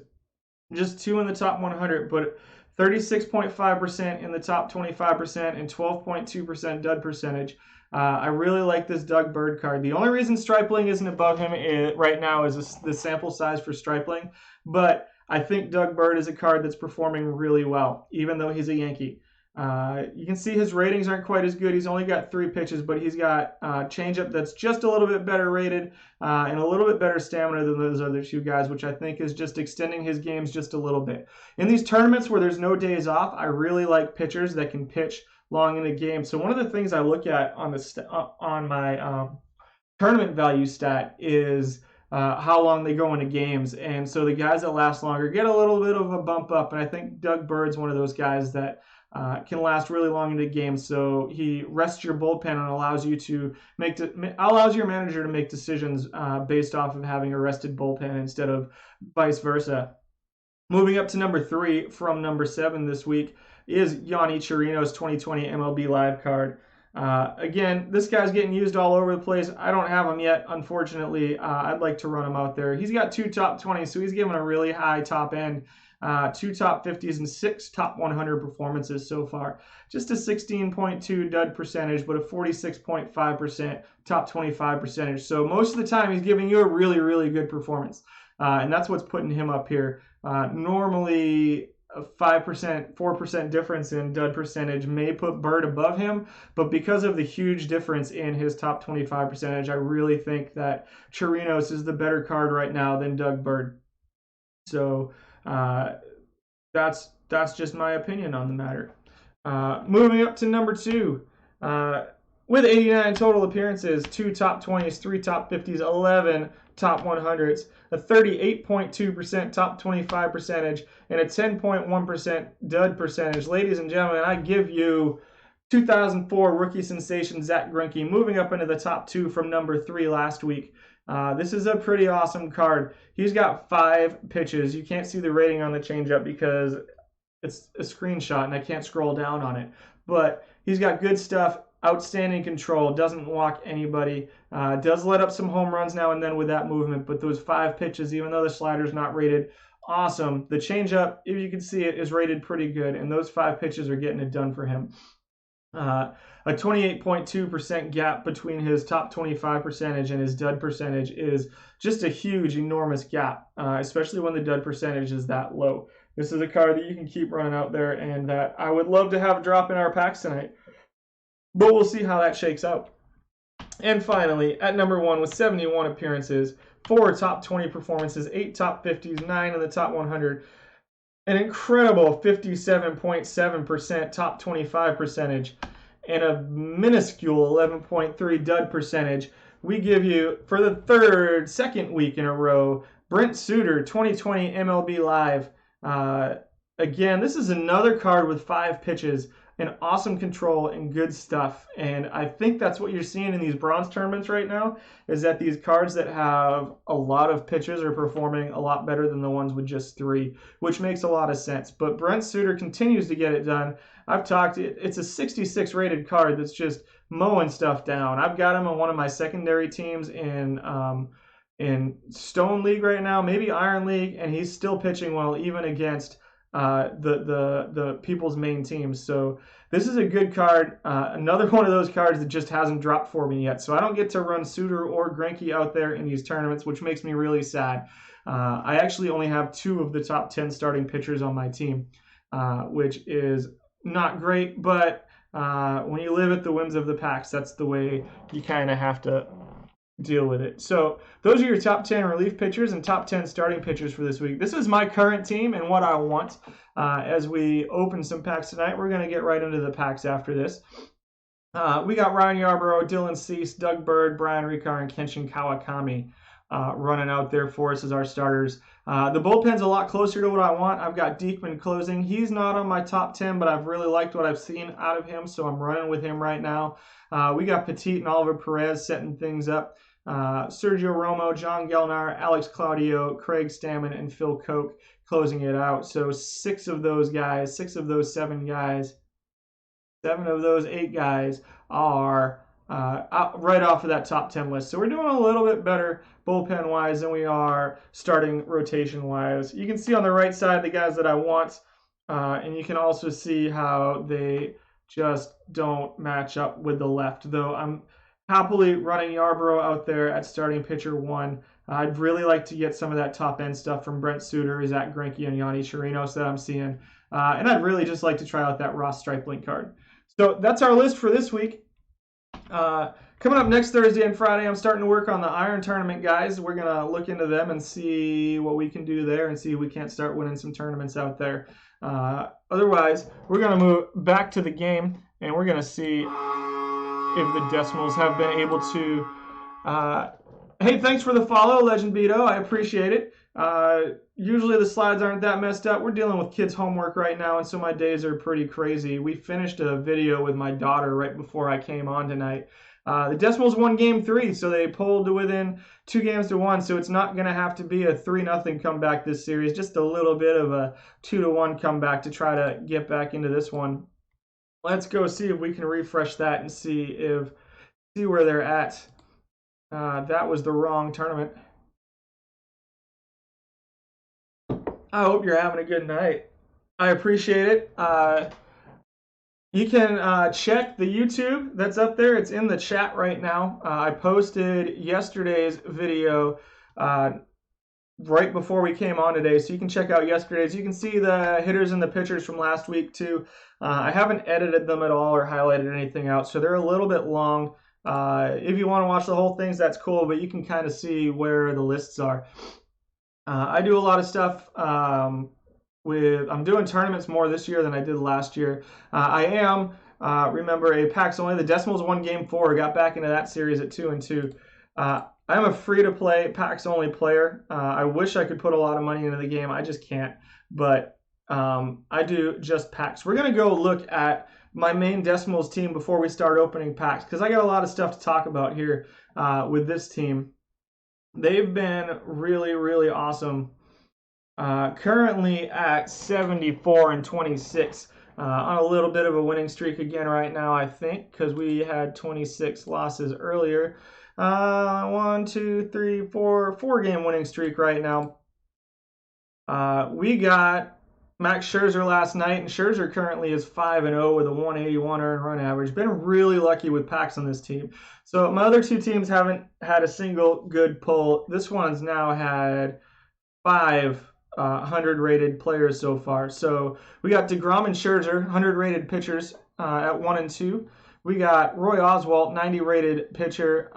just 2 in the top 100, but 36.5% in the top 25% and 12.2% dud percentage. I really like this Doug Bird card. The only reason Stripling isn't above him right now is the sample size for Stripling, but I think Doug Bird is a card that's performing really well, even though he's a Yankee. You can see his ratings aren't quite as good. He's only got 3 pitches, but he's got changeup that's just a little bit better rated and a little bit better stamina than those other 2 guys, which I think is just extending his games just a little bit. In these tournaments where there's no days off, I really like pitchers that can pitch long in the game. So one of the things I look at on my tournament value stat is how long they go into games. And so the guys that last longer get a little bit of a bump up, and I think Doug Bird's one of those guys that can last really long into games. So he rests your bullpen and allows your manager to make decisions based off of having a rested bullpen instead of vice versa. Moving up to number 3 from number 7 this week is Yonny Chirinos' 2020 MLB Live card. Again, this guy's getting used all over the place. I don't have him yet, unfortunately. I'd like to run him out there. He's got 2 top 20s, so he's given a really high top end. 2 top 50s and 6 top 100 performances so far. Just a 16.2 dud percentage, but a 46.5% top 25 percentage. So most of the time he's giving you a really good performance. And that's what's putting him up here. Normally a 5%, 4% difference in dud percentage may put Bird above him, but because of the huge difference in his top 25 percentage, I really think that Chirinos is the better card right now than Doug Bird. So that's just my opinion on the matter. Moving up to number 2, with 89 total appearances, 2 top 20s, 3 top 50s, 11 top 100s, a 38.2% top 25 percentage, and a 10.1% dud percentage. Ladies and gentlemen, I give you 2004 rookie sensation Zach Greinke moving up into the top 2 from number 3 last week. This is a pretty awesome card. He's got 5 pitches. You can't see the rating on the changeup because it's a screenshot and I can't scroll down on it. But he's got good stuff, outstanding control, doesn't walk anybody, does let up some home runs now and then with that movement. But those 5 pitches, even though the slider's not rated, awesome. The changeup, if you can see it, is rated pretty good, and those 5 pitches are getting it done for him. A 28.2% gap between his top 25 percentage and his dud percentage is just a huge, enormous gap, especially when the dud percentage is that low. This is a card that you can keep running out there and that I would love to have drop in our packs tonight, but we'll see how that shakes out. And finally, at number 1 with 71 appearances, 4 top 20 performances, 8 top 50s, 9 in the top 100, an incredible 57.7% top 25 percentage, and a minuscule 11.3 dud percentage. We give you, for the second week in a row, Brent Suter, 2020 MLB Live. Again, this is another card with 5 pitches and awesome control and good stuff. And I think that's what you're seeing in these bronze tournaments right now, is that these cards that have a lot of pitches are performing a lot better than the ones with just 3, which makes a lot of sense. But Brent Suter continues to get it done. I've talked, it's a 66 rated card that's just mowing stuff down. I've got him on one of my secondary teams in Stone League right now, maybe Iron League, and he's still pitching well even against the people's main teams. So this is a good card. Another one of those cards that just hasn't dropped for me yet. So I don't get to run Suter or Greinke out there in these tournaments, which makes me really sad. I actually only have 2 of the top 10 starting pitchers on my team, which is not great, but when you live at the whims of the packs, that's the way you kind of have to deal with it. So those are your top 10 relief pitchers and top 10 starting pitchers for this week. This is my current team and what I want. As we open some packs tonight, we're going to get right into the packs after this. We got Ryan Yarbrough, Dylan Cease, Doug Bird, Brian Ricard, and Kenshin Kawakami running out there for us as our starters. The bullpen's a lot closer to what I want. I've got Diekman closing. He's not on my top 10, but I've really liked what I've seen out of him, so I'm running with him right now. We got Petit and Oliver Perez setting things up. Sergio Romo, John Gelnar, Alex Claudio, Craig Stammen, and Phil Koch closing it out. So 6 of those guys, 6 of those 7 guys, 7 of those 8 guys are out right off of that top 10 list. So we're doing a little bit better bullpen-wise than we are starting rotation-wise. You can see on the right side the guys that I want, and you can also see how they just don't match up with the left, though I'm happily running Yarbrough out there at starting pitcher 1. I'd really like to get some of that top-end stuff from Brent Suter, Zach Greinke, and Yonny Chirinos that I'm seeing. And I'd really just like to try out that Ross Stripling card. So that's our list for this week. Coming up next Thursday and Friday, I'm starting to work on the Iron Tournament guys. We're going to look into them and see what we can do there and see if we can't start winning some tournaments out there. Otherwise, we're going to move back to the game, and we're going to see if the Decimals have been able to... hey, thanks for the follow, Legend Beto. I appreciate it. Usually the slides aren't that messed up. We're dealing with kids' homework right now, and so my days are pretty crazy. We finished a video with my daughter right before I came on tonight. The Decimals won Game 3, so they pulled to within 2 games to 1, so it's not going to have to be a 3-0 comeback this series, just a little bit of a 2-1 comeback to try to get back into this one. Let's go see if we can refresh that and see where they're at. That was the wrong tournament. I hope you're having a good night. I appreciate it. You can check the YouTube that's up there. It's in the chat right now. I posted yesterday's video right before we came on today, so you can check out yesterday's. You can see the hitters and the pitchers from last week too. I haven't edited them at all or highlighted anything out, so they're a little bit long. If you want to watch the whole things, that's cool, but you can kind of see where the lists are. I do a lot of stuff I'm doing tournaments more this year than I did last year. I am, remember, a PAX only. The Decimals won Game 4, got back into that series at 2-2. I'm a free-to-play PAX only player. I wish I could put a lot of money into the game. I just can't, but I do just PAX. We're going to go look at my main decimals team before we start opening packs, because I got a lot of stuff to talk about here with this team. They've been really, really awesome. Currently at 74-26. On a little bit of a winning streak again right now, I think, because we had 26 losses earlier. 1, 2, 3, 4, 4-game winning streak right now. We got Max Scherzer last night, and Scherzer currently is 5-0 with a 181 earned run average. Been really lucky with packs on this team. So my other two teams haven't had a single good pull. This one's now had 5 100 rated players so far. So we got DeGrom and Scherzer, 100 rated pitchers at 1 and 2. We got Roy Oswalt, 90 rated pitcher,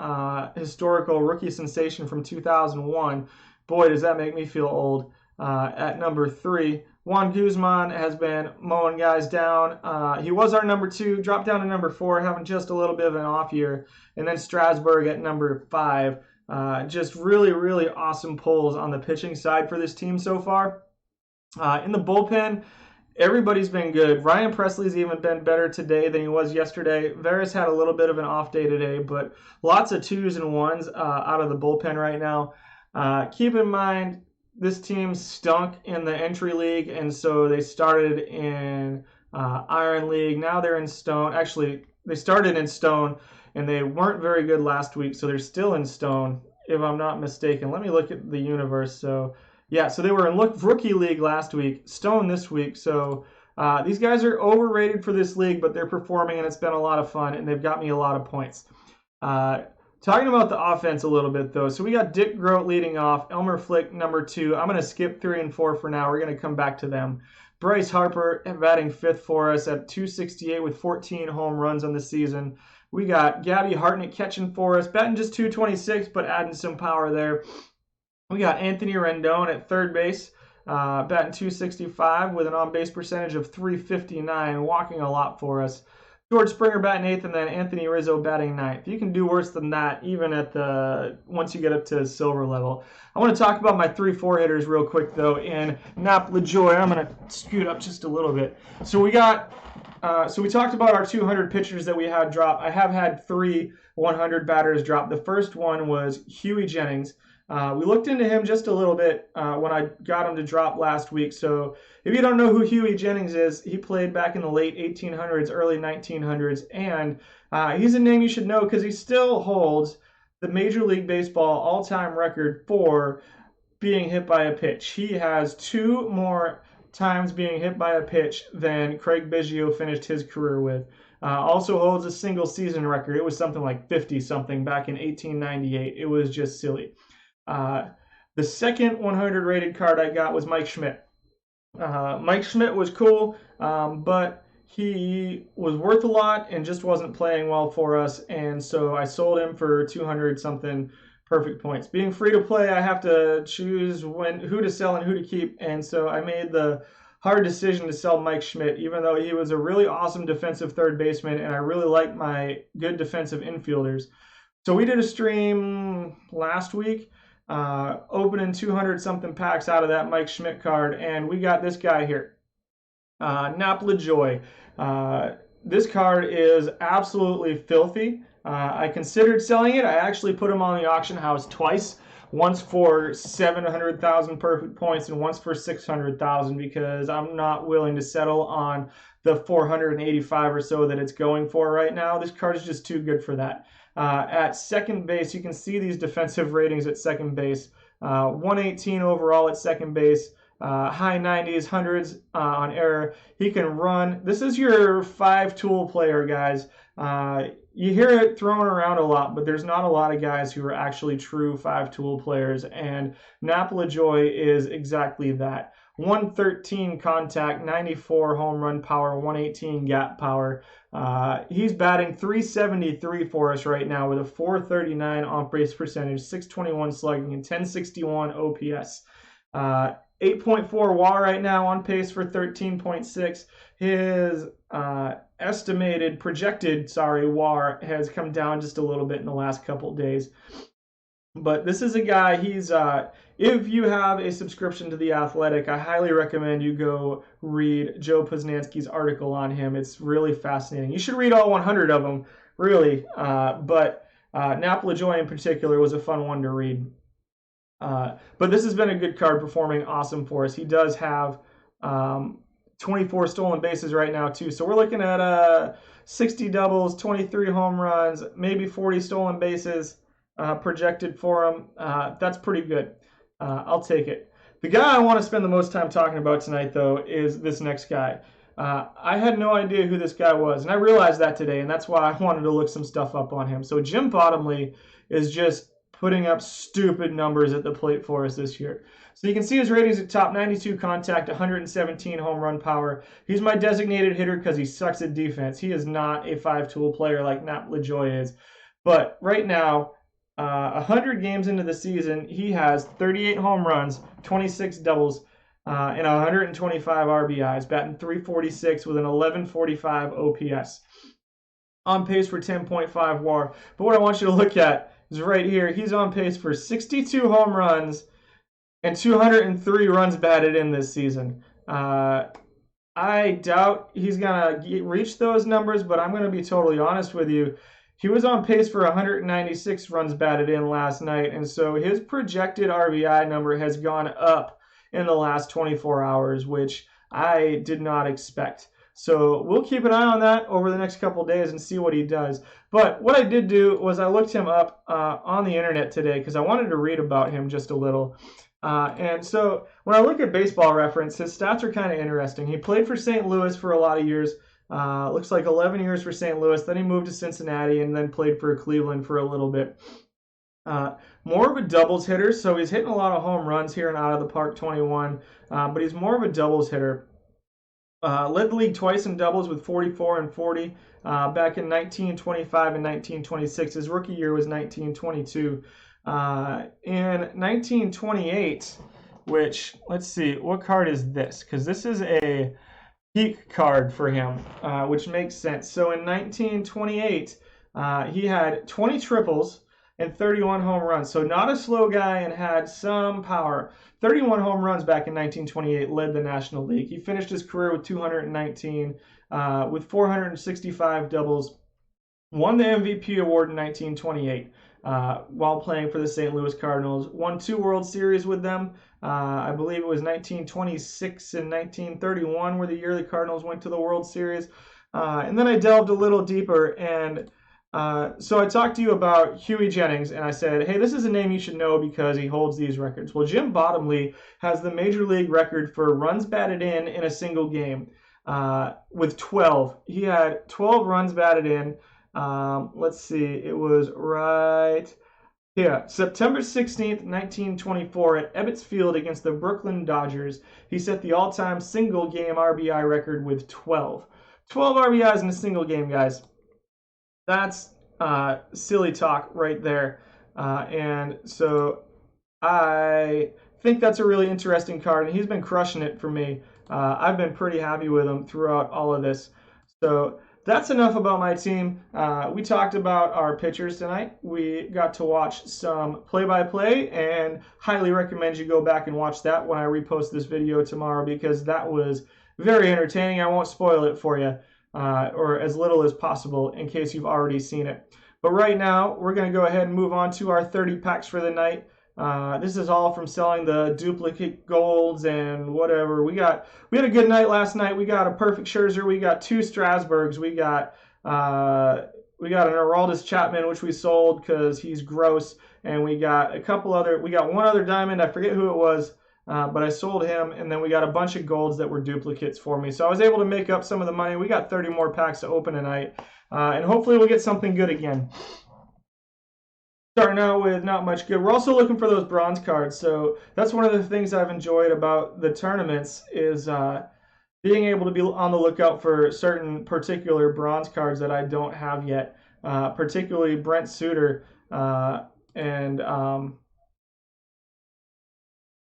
historical rookie sensation from 2001. Boy, does that make me feel old. At number 3. Juan Guzman has been mowing guys down. He was our number 2, dropped down to number 4, having just a little bit of an off year. And then Strasburg at number 5. Just really, really awesome pulls on the pitching side for this team so far. In the bullpen, everybody's been good. Ryan Presley's even been better today than he was yesterday. Veras had a little bit of an off day today, but lots of 2s and 1s out of the bullpen right now. Keep in mind, this team stunk in the entry league, and so they started in Iron League. Now they're in Stone. Actually, they started in Stone, and they weren't very good last week, so they're still in Stone, if I'm not mistaken. Let me look at the universe. So, yeah, so they were in Rookie League last week, Stone this week. So these guys are overrated for this league, but they're performing, and it's been a lot of fun, and they've got me a lot of points. Talking about the offense a little bit, though. So we got Dick Groat leading off, Elmer Flick number 2. I'm going to skip 3 and 4 for now. We're going to come back to them. Bryce Harper batting 5th for us at 268 with 14 home runs on the season. We got Gabby Hartnett catching for us, batting just 226, but adding some power there. We got Anthony Rendon at third base, batting 265 with an on-base percentage of 359, walking a lot for us. George Springer batting 8th, and then Anthony Rizzo batting 9th. You can do worse than that, even at once you get up to silver level. I want to talk about my 3-4 hitters real quick, though. In Nap LaJoy, I'm going to scoot up just a little bit. So we got, so we talked about our 200 pitchers that we had drop. I have had 3 100 batters drop. The first one was Huey Jennings. We looked into him just a little bit when I got him to drop last week. So if you don't know who Huey Jennings is, he played back in the late 1800s, early 1900s, and he's a name you should know because he still holds the Major League Baseball all-time record for being hit by a pitch. He has 2 more times being hit by a pitch than Craig Biggio finished his career with. Also holds a single season record. It was something like 50-something back in 1898. It was just silly. The second 100 rated card I got was Mike Schmidt. Mike Schmidt was cool, but he was worth a lot and just wasn't playing well for us, and so I sold him for 200 something perfect points. Being free to play, I have to choose who to sell and who to keep, and so I made the hard decision to sell Mike Schmidt, even though he was a really awesome defensive third baseman, and I really liked my good defensive infielders. So we did a stream last week, opening 200 something packs out of that Mike Schmidt card, and we got this guy here, Nap LaJoy. This card is absolutely filthy. I considered selling it. I actually put him on the auction house twice, once for 700,000 perfect points and once for 600,000, because I'm not willing to settle on the 485 or so that it's going for right now. This card is just too good for that. At second base, you can see these defensive ratings at second base. 118 overall at second base, high 90s, hundreds on error. He can run. This is your 5-tool player, guys. You hear it thrown around a lot, but there's not a lot of guys who are actually true 5-tool players, and Nap LaJoy is exactly that. 113 contact, 94 home run power, 118 gap power. He's batting 373 for us right now with a 439 on-base percentage, 621 slugging, and 1061 OPS. 8.4 WAR right now, on pace for 13.6. His projected WAR has come down just a little bit in the last couple days. But this is a guy, if you have a subscription to The Athletic, I highly recommend you go read Joe Posnanski's article on him. It's really fascinating. You should read all 100 of them, really. But Nap LaJoie in particular was a fun one to read. But this has been a good card, performing awesome for us. He does have 24 stolen bases right now, too. So we're looking at 60 doubles, 23 home runs, maybe 40 stolen bases projected for him. That's pretty good. I'll take it. The guy I want to spend the most time talking about tonight, though, is this next guy. I had no idea who this guy was, and I realized that today, and that's why I wanted to look some stuff up on him. So Jim Bottomley is just putting up stupid numbers at the plate for us this year. So you can see his ratings at top: 92 contact, 117 home run power. He's my designated hitter because he sucks at defense. He is not a five-tool player like Nap LaJoie is. But right now, 100 games into the season, he has 38 home runs, 26 doubles, and 125 RBIs, batting .346 with an 1145 OPS. On pace for 10.5 WAR. But what I want you to look at is right here. He's on pace for 62 home runs and 203 runs batted in this season. I doubt he's going to reach those numbers, but I'm going to be totally honest with you. He was on pace for 196 runs batted in last night, and so his projected RBI number has gone up in the last 24 hours, which I did not expect. So we'll keep an eye on that over the next couple of days and see what he does. But what I did do was I looked him up on the internet today because I wanted to read about him just a little. And so when I look at Baseball Reference, his stats are kind of interesting. He played for St. Louis for a lot of years. Looks like 11 years for St. Louis. Then he moved to Cincinnati and then played for Cleveland for a little bit. More of a doubles hitter, so he's hitting a lot of home runs here and out of the park, 21. But he's more of a doubles hitter. Led the league twice in doubles with 44 and 40 back in 1925 and 1926. His rookie year was 1922. In 1928, which, let's see, what card is this? Because this is a peak card for him, which makes sense. So in 1928, he had 20 triples and 31 home runs. So not a slow guy and had some power. 31 home runs back in 1928, led the National League. He finished his career with 219, with 465 doubles. Won the MVP award in 1928 while playing for the St. Louis Cardinals. Won 2 World Series with them. I believe it was 1926 and 1931 were the year the Cardinals went to the World Series. And then I delved a little deeper, and so I talked to you about Huey Jennings, and I said, hey, this is a name you should know because he holds these records. Well, Jim Bottomley has the Major League record for runs batted in a single game with 12. He had 12 runs batted in. Let's see, it was right here, September 16th, 1924 at Ebbets Field against the Brooklyn Dodgers. He set the all-time single-game RBI record with 12. 12 RBIs in a single game, guys. That's silly talk right there. And so I think that's a really interesting card, and he's been crushing it for me. I've been pretty happy with him throughout all of this. So that's enough about my team. We talked about our pitchers tonight. We got to watch some play-by-play, and highly recommend you go back and watch that when I repost this video tomorrow because that was very entertaining. I won't spoil it for you. Or as little as possible in case you've already seen it. But right now, we're going to go ahead and move on to our 30 packs for the night. This is all from selling the duplicate golds and whatever. We had a good night last night. We got a perfect Scherzer. We got 2 Strasburgs. We got an Aroldis Chapman, which we sold because he's gross. And we got one other diamond. I forget who it was. But I sold him, and then we got a bunch of golds that were duplicates for me. So I was able to make up some of the money. We got 30 more packs to open tonight, and hopefully we'll get something good again. Starting out with not much good. We're also looking for those bronze cards. So that's one of the things I've enjoyed about the tournaments is being able to be on the lookout for certain particular bronze cards that I don't have yet, particularly Brent Suter and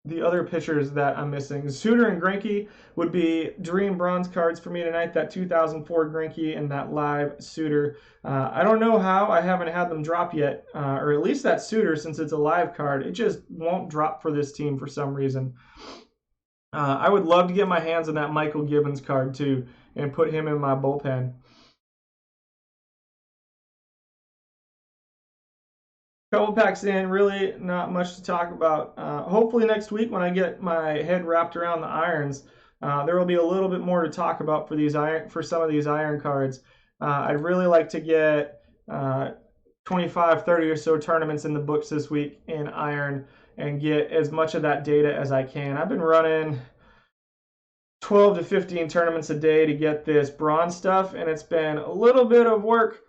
the other pitchers that I'm missing. Suter and Greinke would be dream bronze cards for me tonight. That 2004 Greinke and that live Suter. I don't know how I haven't had them drop yet, or at least that Suter, since it's a live card. It just won't drop for this team for some reason. I would love to get my hands on that Michael Gibbons card too and put him in my bullpen. Couple packs in, really not much to talk about. Hopefully next week when I get my head wrapped around the irons, there will be a little bit more to talk about for some of these iron cards. I'd really like to get 25, 30 or so tournaments in the books this week in iron and get as much of that data as I can. I've been running 12 to 15 tournaments a day to get this bronze stuff, and it's been a little bit of work.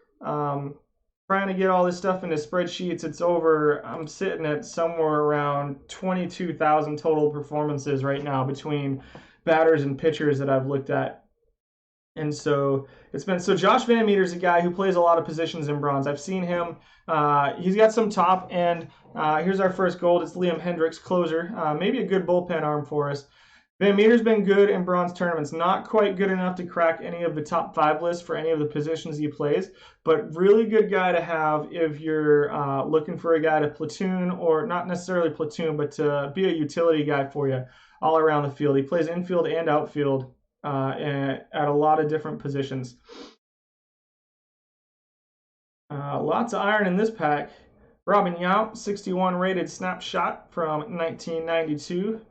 Trying to get all this stuff into spreadsheets. I'm sitting at somewhere around 22,000 total performances right now between batters and pitchers that I've looked at. And so Josh Van Meter's a guy who plays a lot of positions in bronze. I've seen him. He's got some top, and here's our first gold. It's Liam Hendriks, closer. Maybe a good bullpen arm for us. Van Meter's been good in bronze tournaments. Not quite good enough to crack any of the top 5 lists for any of the positions he plays, but really good guy to have if you're looking for a guy to platoon, or not necessarily platoon, but to be a utility guy for you all around the field. He plays infield and outfield at a lot of different positions. Lots of iron in this pack. Robin Yount, 61 rated snapshot from 1992.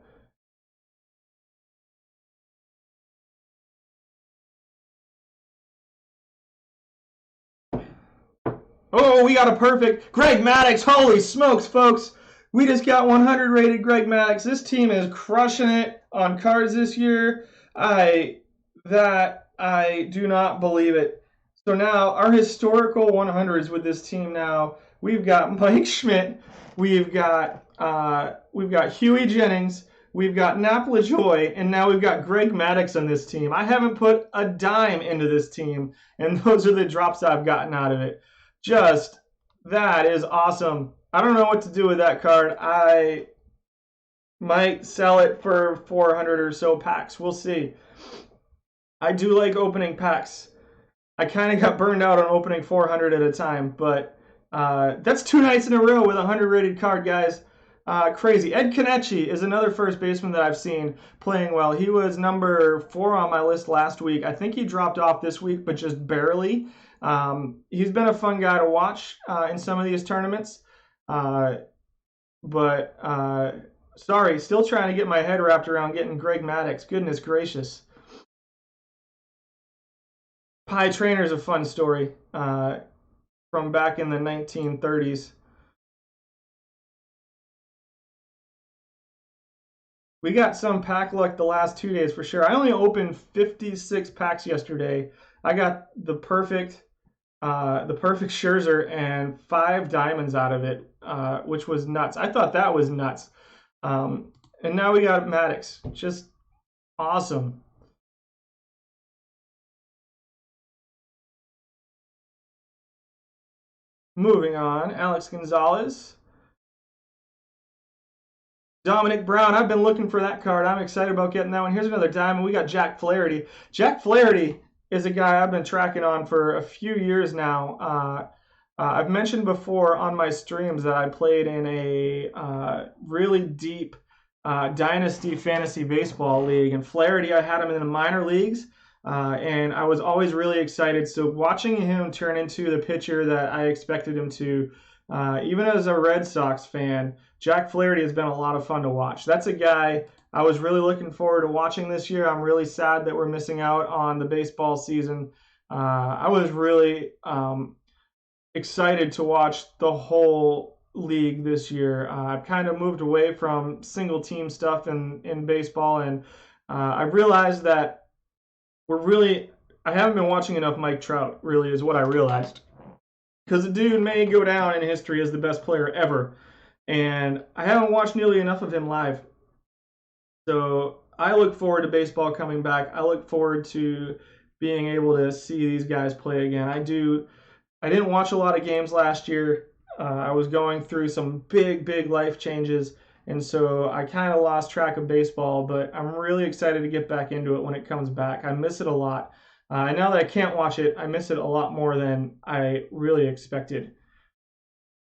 Oh, we got a perfect Greg Maddux. Holy smokes, folks. We just got 100 rated Greg Maddux. This team is crushing it on cards this year. I do not believe it. So now our historical 100s with this team now, we've got Mike Schmidt, we've got Huey Jennings, we've got Nap LaJoie, and now we've got Greg Maddux on this team. I haven't put a dime into this team, and those are the drops I've gotten out of it. Just, that is awesome. I don't know what to do with that card. I might sell it for 400 or so packs. We'll see. I do like opening packs. I kind of got burned out on opening 400 at a time, but that's 2 nights in a row with a 100 rated card, guys. Crazy. Ed Kenichi is another first baseman that I've seen playing well. He was number 4 on my list last week. I think he dropped off this week, but just barely. He's been a fun guy to watch in some of these tournaments. Sorry, still trying to get my head wrapped around getting Greg Maddux. Goodness gracious. Pie Trainer's a fun story from back in the 1930s. We got some pack luck the last 2 days for sure. I only opened 56 packs yesterday. I got the perfect Scherzer and 5 diamonds out of it, which was nuts. I thought that was nuts. And now we got Maddux. Just awesome. Moving on, Alex Gonzalez. Dominic Brown, I've been looking for that card. I'm excited about getting that one. Here's another diamond. We got Jack Flaherty. Jack Flaherty is a guy I've been tracking on for a few years now. I've mentioned before on my streams that I played in a really deep Dynasty Fantasy Baseball League. And Flaherty, I had him in the minor leagues. And I was always really excited. So watching him turn into the pitcher that I expected him to, even as a Red Sox fan, Jack Flaherty has been a lot of fun to watch. That's a guy I was really looking forward to watching this year. I'm really sad that we're missing out on the baseball season. I was really excited to watch the whole league this year. I've kind of moved away from single team stuff in baseball, and I realized that I haven't been watching enough Mike Trout, really, is what I realized. Because the dude may go down in history as the best player ever. And I haven't watched nearly enough of him live. So I look forward to baseball coming back. I look forward to being able to see these guys play again. I didn't watch a lot of games last year. I was going through some big life changes. and so I kind of lost track of baseball, but I'm really excited to get back into it when it comes back. I miss it a lot. And now that I can't watch it, I miss it a lot more than I really expected.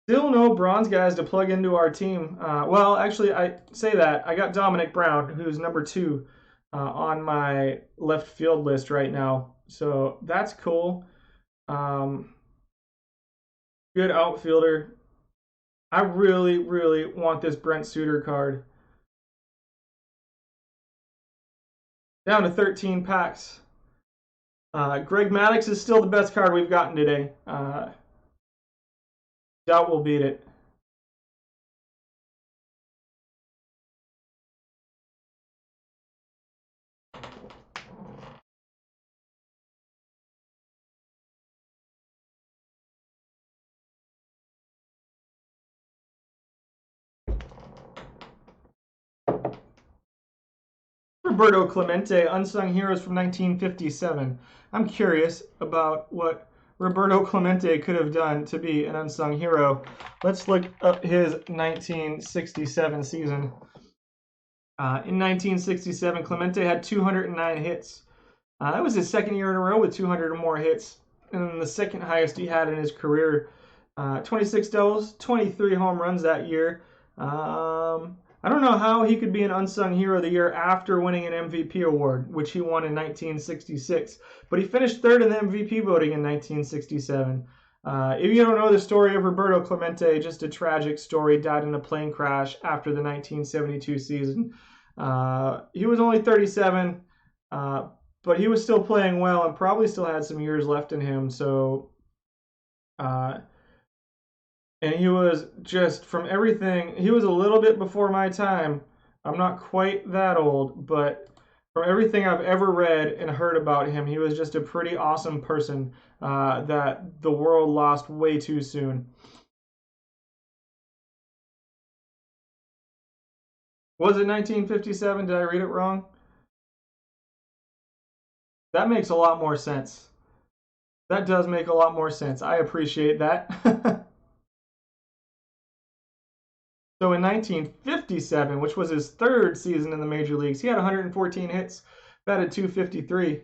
Still no bronze guys to plug into our team. Well, actually, I say that. I got Dominic Brown, who's number 2 on my left field list right now. So that's cool. Good outfielder. I really, really want this Brent Suter card. Down to 13 packs. Greg Maddux is still the best card we've gotten today. Doubt we'll beat it. Roberto Clemente, Unsung Heroes from 1957. I'm curious about what Roberto Clemente could have done to be an unsung hero. Let's look up his 1967 season. In 1967, Clemente had 209 hits. That was his second year in a row with 200 or more hits, and the second highest he had in his career. 26 doubles, 23 home runs that year. I don't know how he could be an unsung hero of the year after winning an MVP award, which he won in 1966. But he finished third in the MVP voting in 1967. If you don't know the story of Roberto Clemente, just a tragic story, died in a plane crash after the 1972 season. He was only 37, but he was still playing well and probably still had some years left in him. So, and he was just, from everything, he was a little bit before my time. I'm not quite that old, but from everything I've ever read and heard about him, he was just a pretty awesome person that the world lost way too soon. Was it 1957? Did I read it wrong? That makes a lot more sense. That does make a lot more sense. I appreciate that. So in 1957, which was his third season in the major leagues, he had 114 hits, batted 253.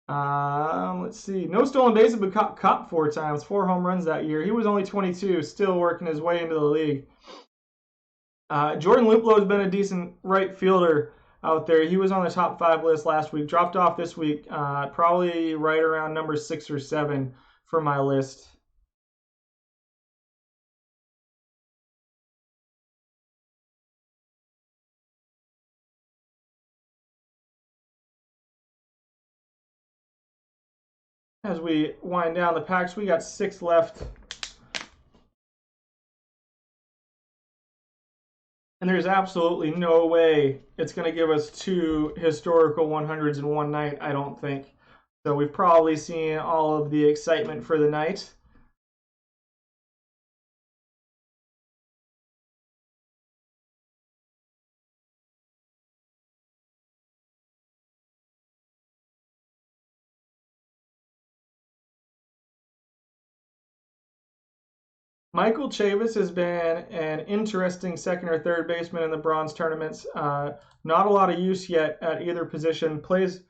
Let's see. No stolen bases, but caught 4 times, 4 home runs that year. He was only 22, still working his way into the league. Jordan Luplow has been a decent right fielder out there. He was on the top 5 list last week, dropped off this week, probably right around number 6 or 7 for my list. As we wind down the packs, we got 6 left. And there's absolutely no way it's going to give us 2 historical 100s in one night, I don't think. So we've probably seen all of the excitement for the night. Michael Chavis has been an interesting second or third baseman in the bronze tournaments. Not a lot of use yet at either position. Plays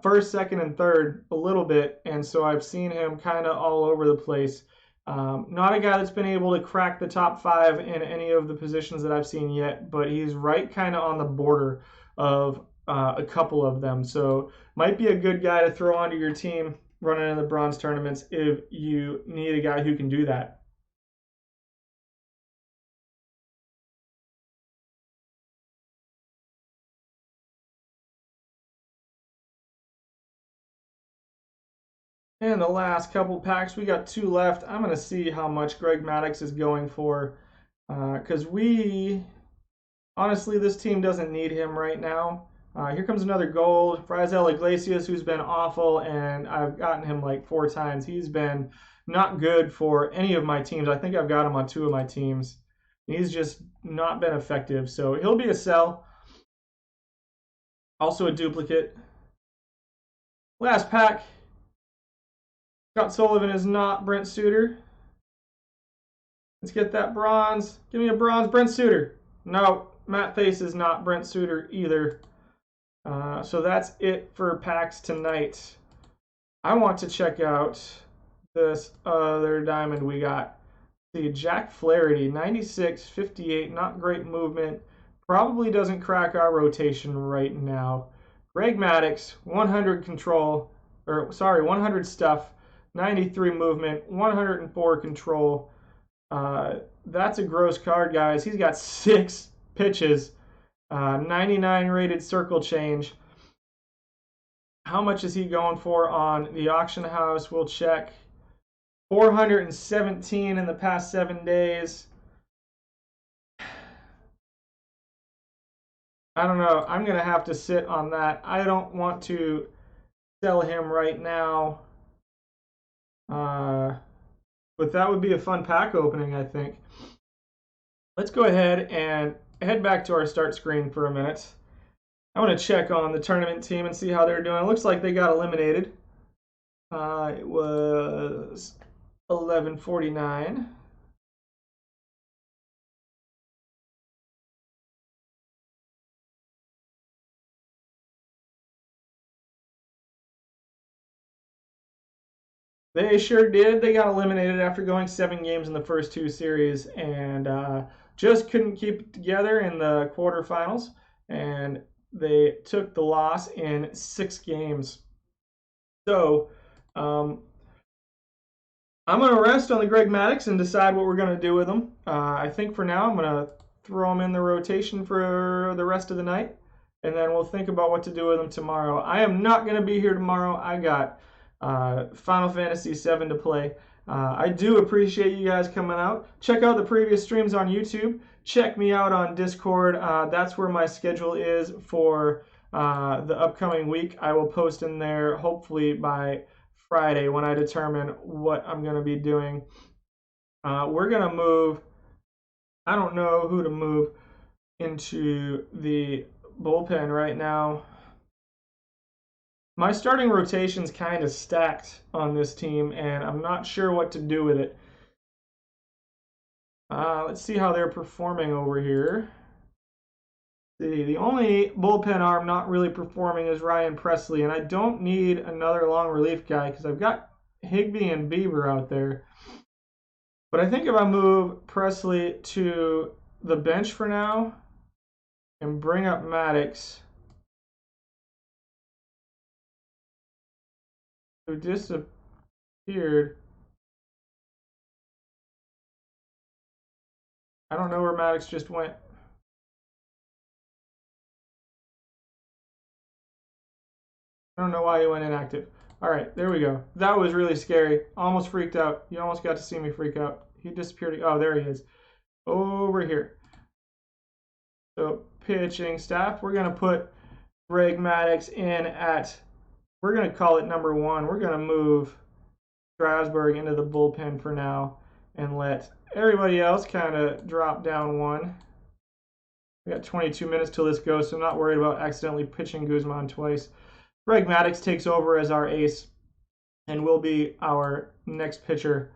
first, second, and third a little bit, and so I've seen him kind of all over the place. Not a guy that's been able to crack the top 5 in any of the positions that I've seen yet, but he's right kind of on the border of a couple of them. So might be a good guy to throw onto your team running in the bronze tournaments if you need a guy who can do that. And the last couple packs, we got 2 left. I'm going to see how much Greg Maddux is going for. Because honestly, this team doesn't need him right now. Here comes another gold. Raisel Iglesias, who's been awful, and I've gotten him like 4 times. He's been not good for any of my teams. I think I've got him on 2 of my teams. He's just not been effective. So he'll be a sell. Also a duplicate. Last pack. Scott Sullivan is not Brent Suter. Let's get that bronze. Give me a bronze Brent Suter. No, Matt Face is not Brent Suter either. So that's it for packs tonight. I want to check out this other diamond we got. See, Jack Flaherty, 96, 58, not great movement. Probably doesn't crack our rotation right now. Greg Maddux, 100 control, 100 stuff, 93 movement, 104 control. That's a gross card, guys. He's got 6 pitches, 99 rated circle change. How much is he going for on the auction house? We'll check. 417 in the past 7 days. I don't know. I'm going to have to sit on that. I don't want to sell him right now. But that would be a fun pack opening, I think. Let's go ahead and head back to our start screen for a minute. I want to check on the tournament team and see how they're doing. It looks like they got eliminated. It was 11:49. They sure did. They got eliminated after going 7 games in the first 2 series and just couldn't keep it together in the quarterfinals. And they took the loss in 6 games. So I'm going to rest on the Greg Maddux and decide what we're going to do with him. I think for now I'm going to throw him in the rotation for the rest of the night. And then we'll think about what to do with him tomorrow. I am not going to be here tomorrow. I got Final Fantasy VII to play. I do appreciate you guys coming out. Check out the previous streams on YouTube. Check me out on Discord. That's where my schedule is for the upcoming week. I will post in there hopefully by Friday when I determine what I'm going to be doing. We're going to move. I don't know who to move into the bullpen right now. My starting rotation's kind of stacked on this team, and I'm not sure what to do with it. Let's see how they're performing over here. See, the only bullpen arm not really performing is Ryan Presley, and I don't need another long relief guy because I've got Higbee and Bieber out there. But I think if I move Presley to the bench for now and bring up Maddux, who disappeared. I don't know where Maddux just went. I don't know why he went inactive. All right, there we go. That was really scary. Almost freaked out. You almost got to see me freak out. He disappeared. Oh, there he is. Over here. So pitching staff, we're going to put Greg Maddux in at, we're going to call it number 1. We're going to move Strasburg into the bullpen for now and let everybody else kind of drop down 1. We got 22 minutes till this goes, so I'm not worried about accidentally pitching Guzman twice. Greg Maddux takes over as our ace and will be our next pitcher.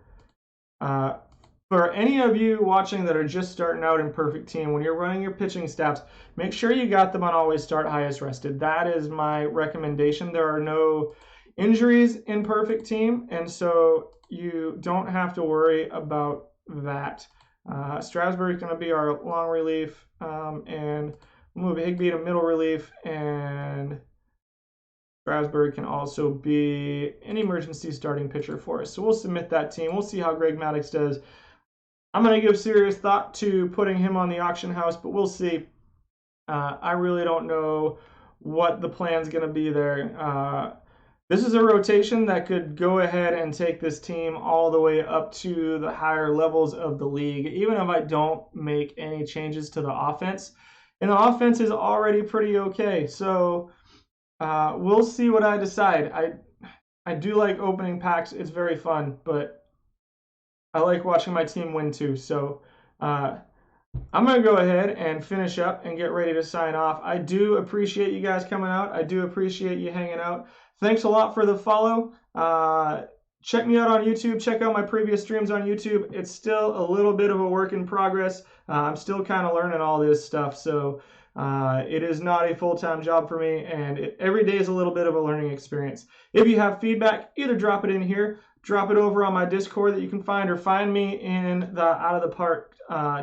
For any of you watching that are just starting out in Perfect Team, when you're running your pitching staffs, make sure you got them on Always Start Highest Rested. That is my recommendation. There are no injuries in Perfect Team, and so you don't have to worry about that. Strasburg is going to be our long relief, and we'll move Higbee to middle relief, and Strasburg can also be an emergency starting pitcher for us. So we'll submit that team. We'll see how Greg Maddux does. I'm going to give serious thought to putting him on the auction house, but we'll see. I really don't know what the plan's going to be there. This is a rotation that could go ahead and take this team all the way up to the higher levels of the league, even if I don't make any changes to the offense. And the offense is already pretty okay. So we'll see what I decide. I do like opening packs. It's very fun, but I like watching my team win too. So I'm going to go ahead and finish up and get ready to sign off. I do appreciate you guys coming out. I do appreciate you hanging out. Thanks a lot for the follow. check me out on YouTube. Check out my previous streams on YouTube. It's still a little bit of a work in progress. I'm still kind of learning all this stuff, so it is not a full-time job for me, and every day is a little bit of a learning experience. If you have feedback, either drop it in here, drop it over on my Discord that you can find, or find me in the Out of the Park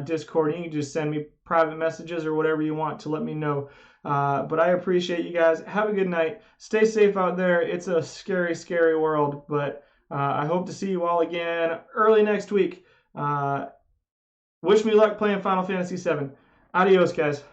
Discord. You can just send me private messages or whatever you want to let me know. But I appreciate you guys. Have a good night. Stay safe out there. It's a scary, scary world, but I hope to see you all again early next week. Wish me luck playing Final Fantasy VII. Adios, guys.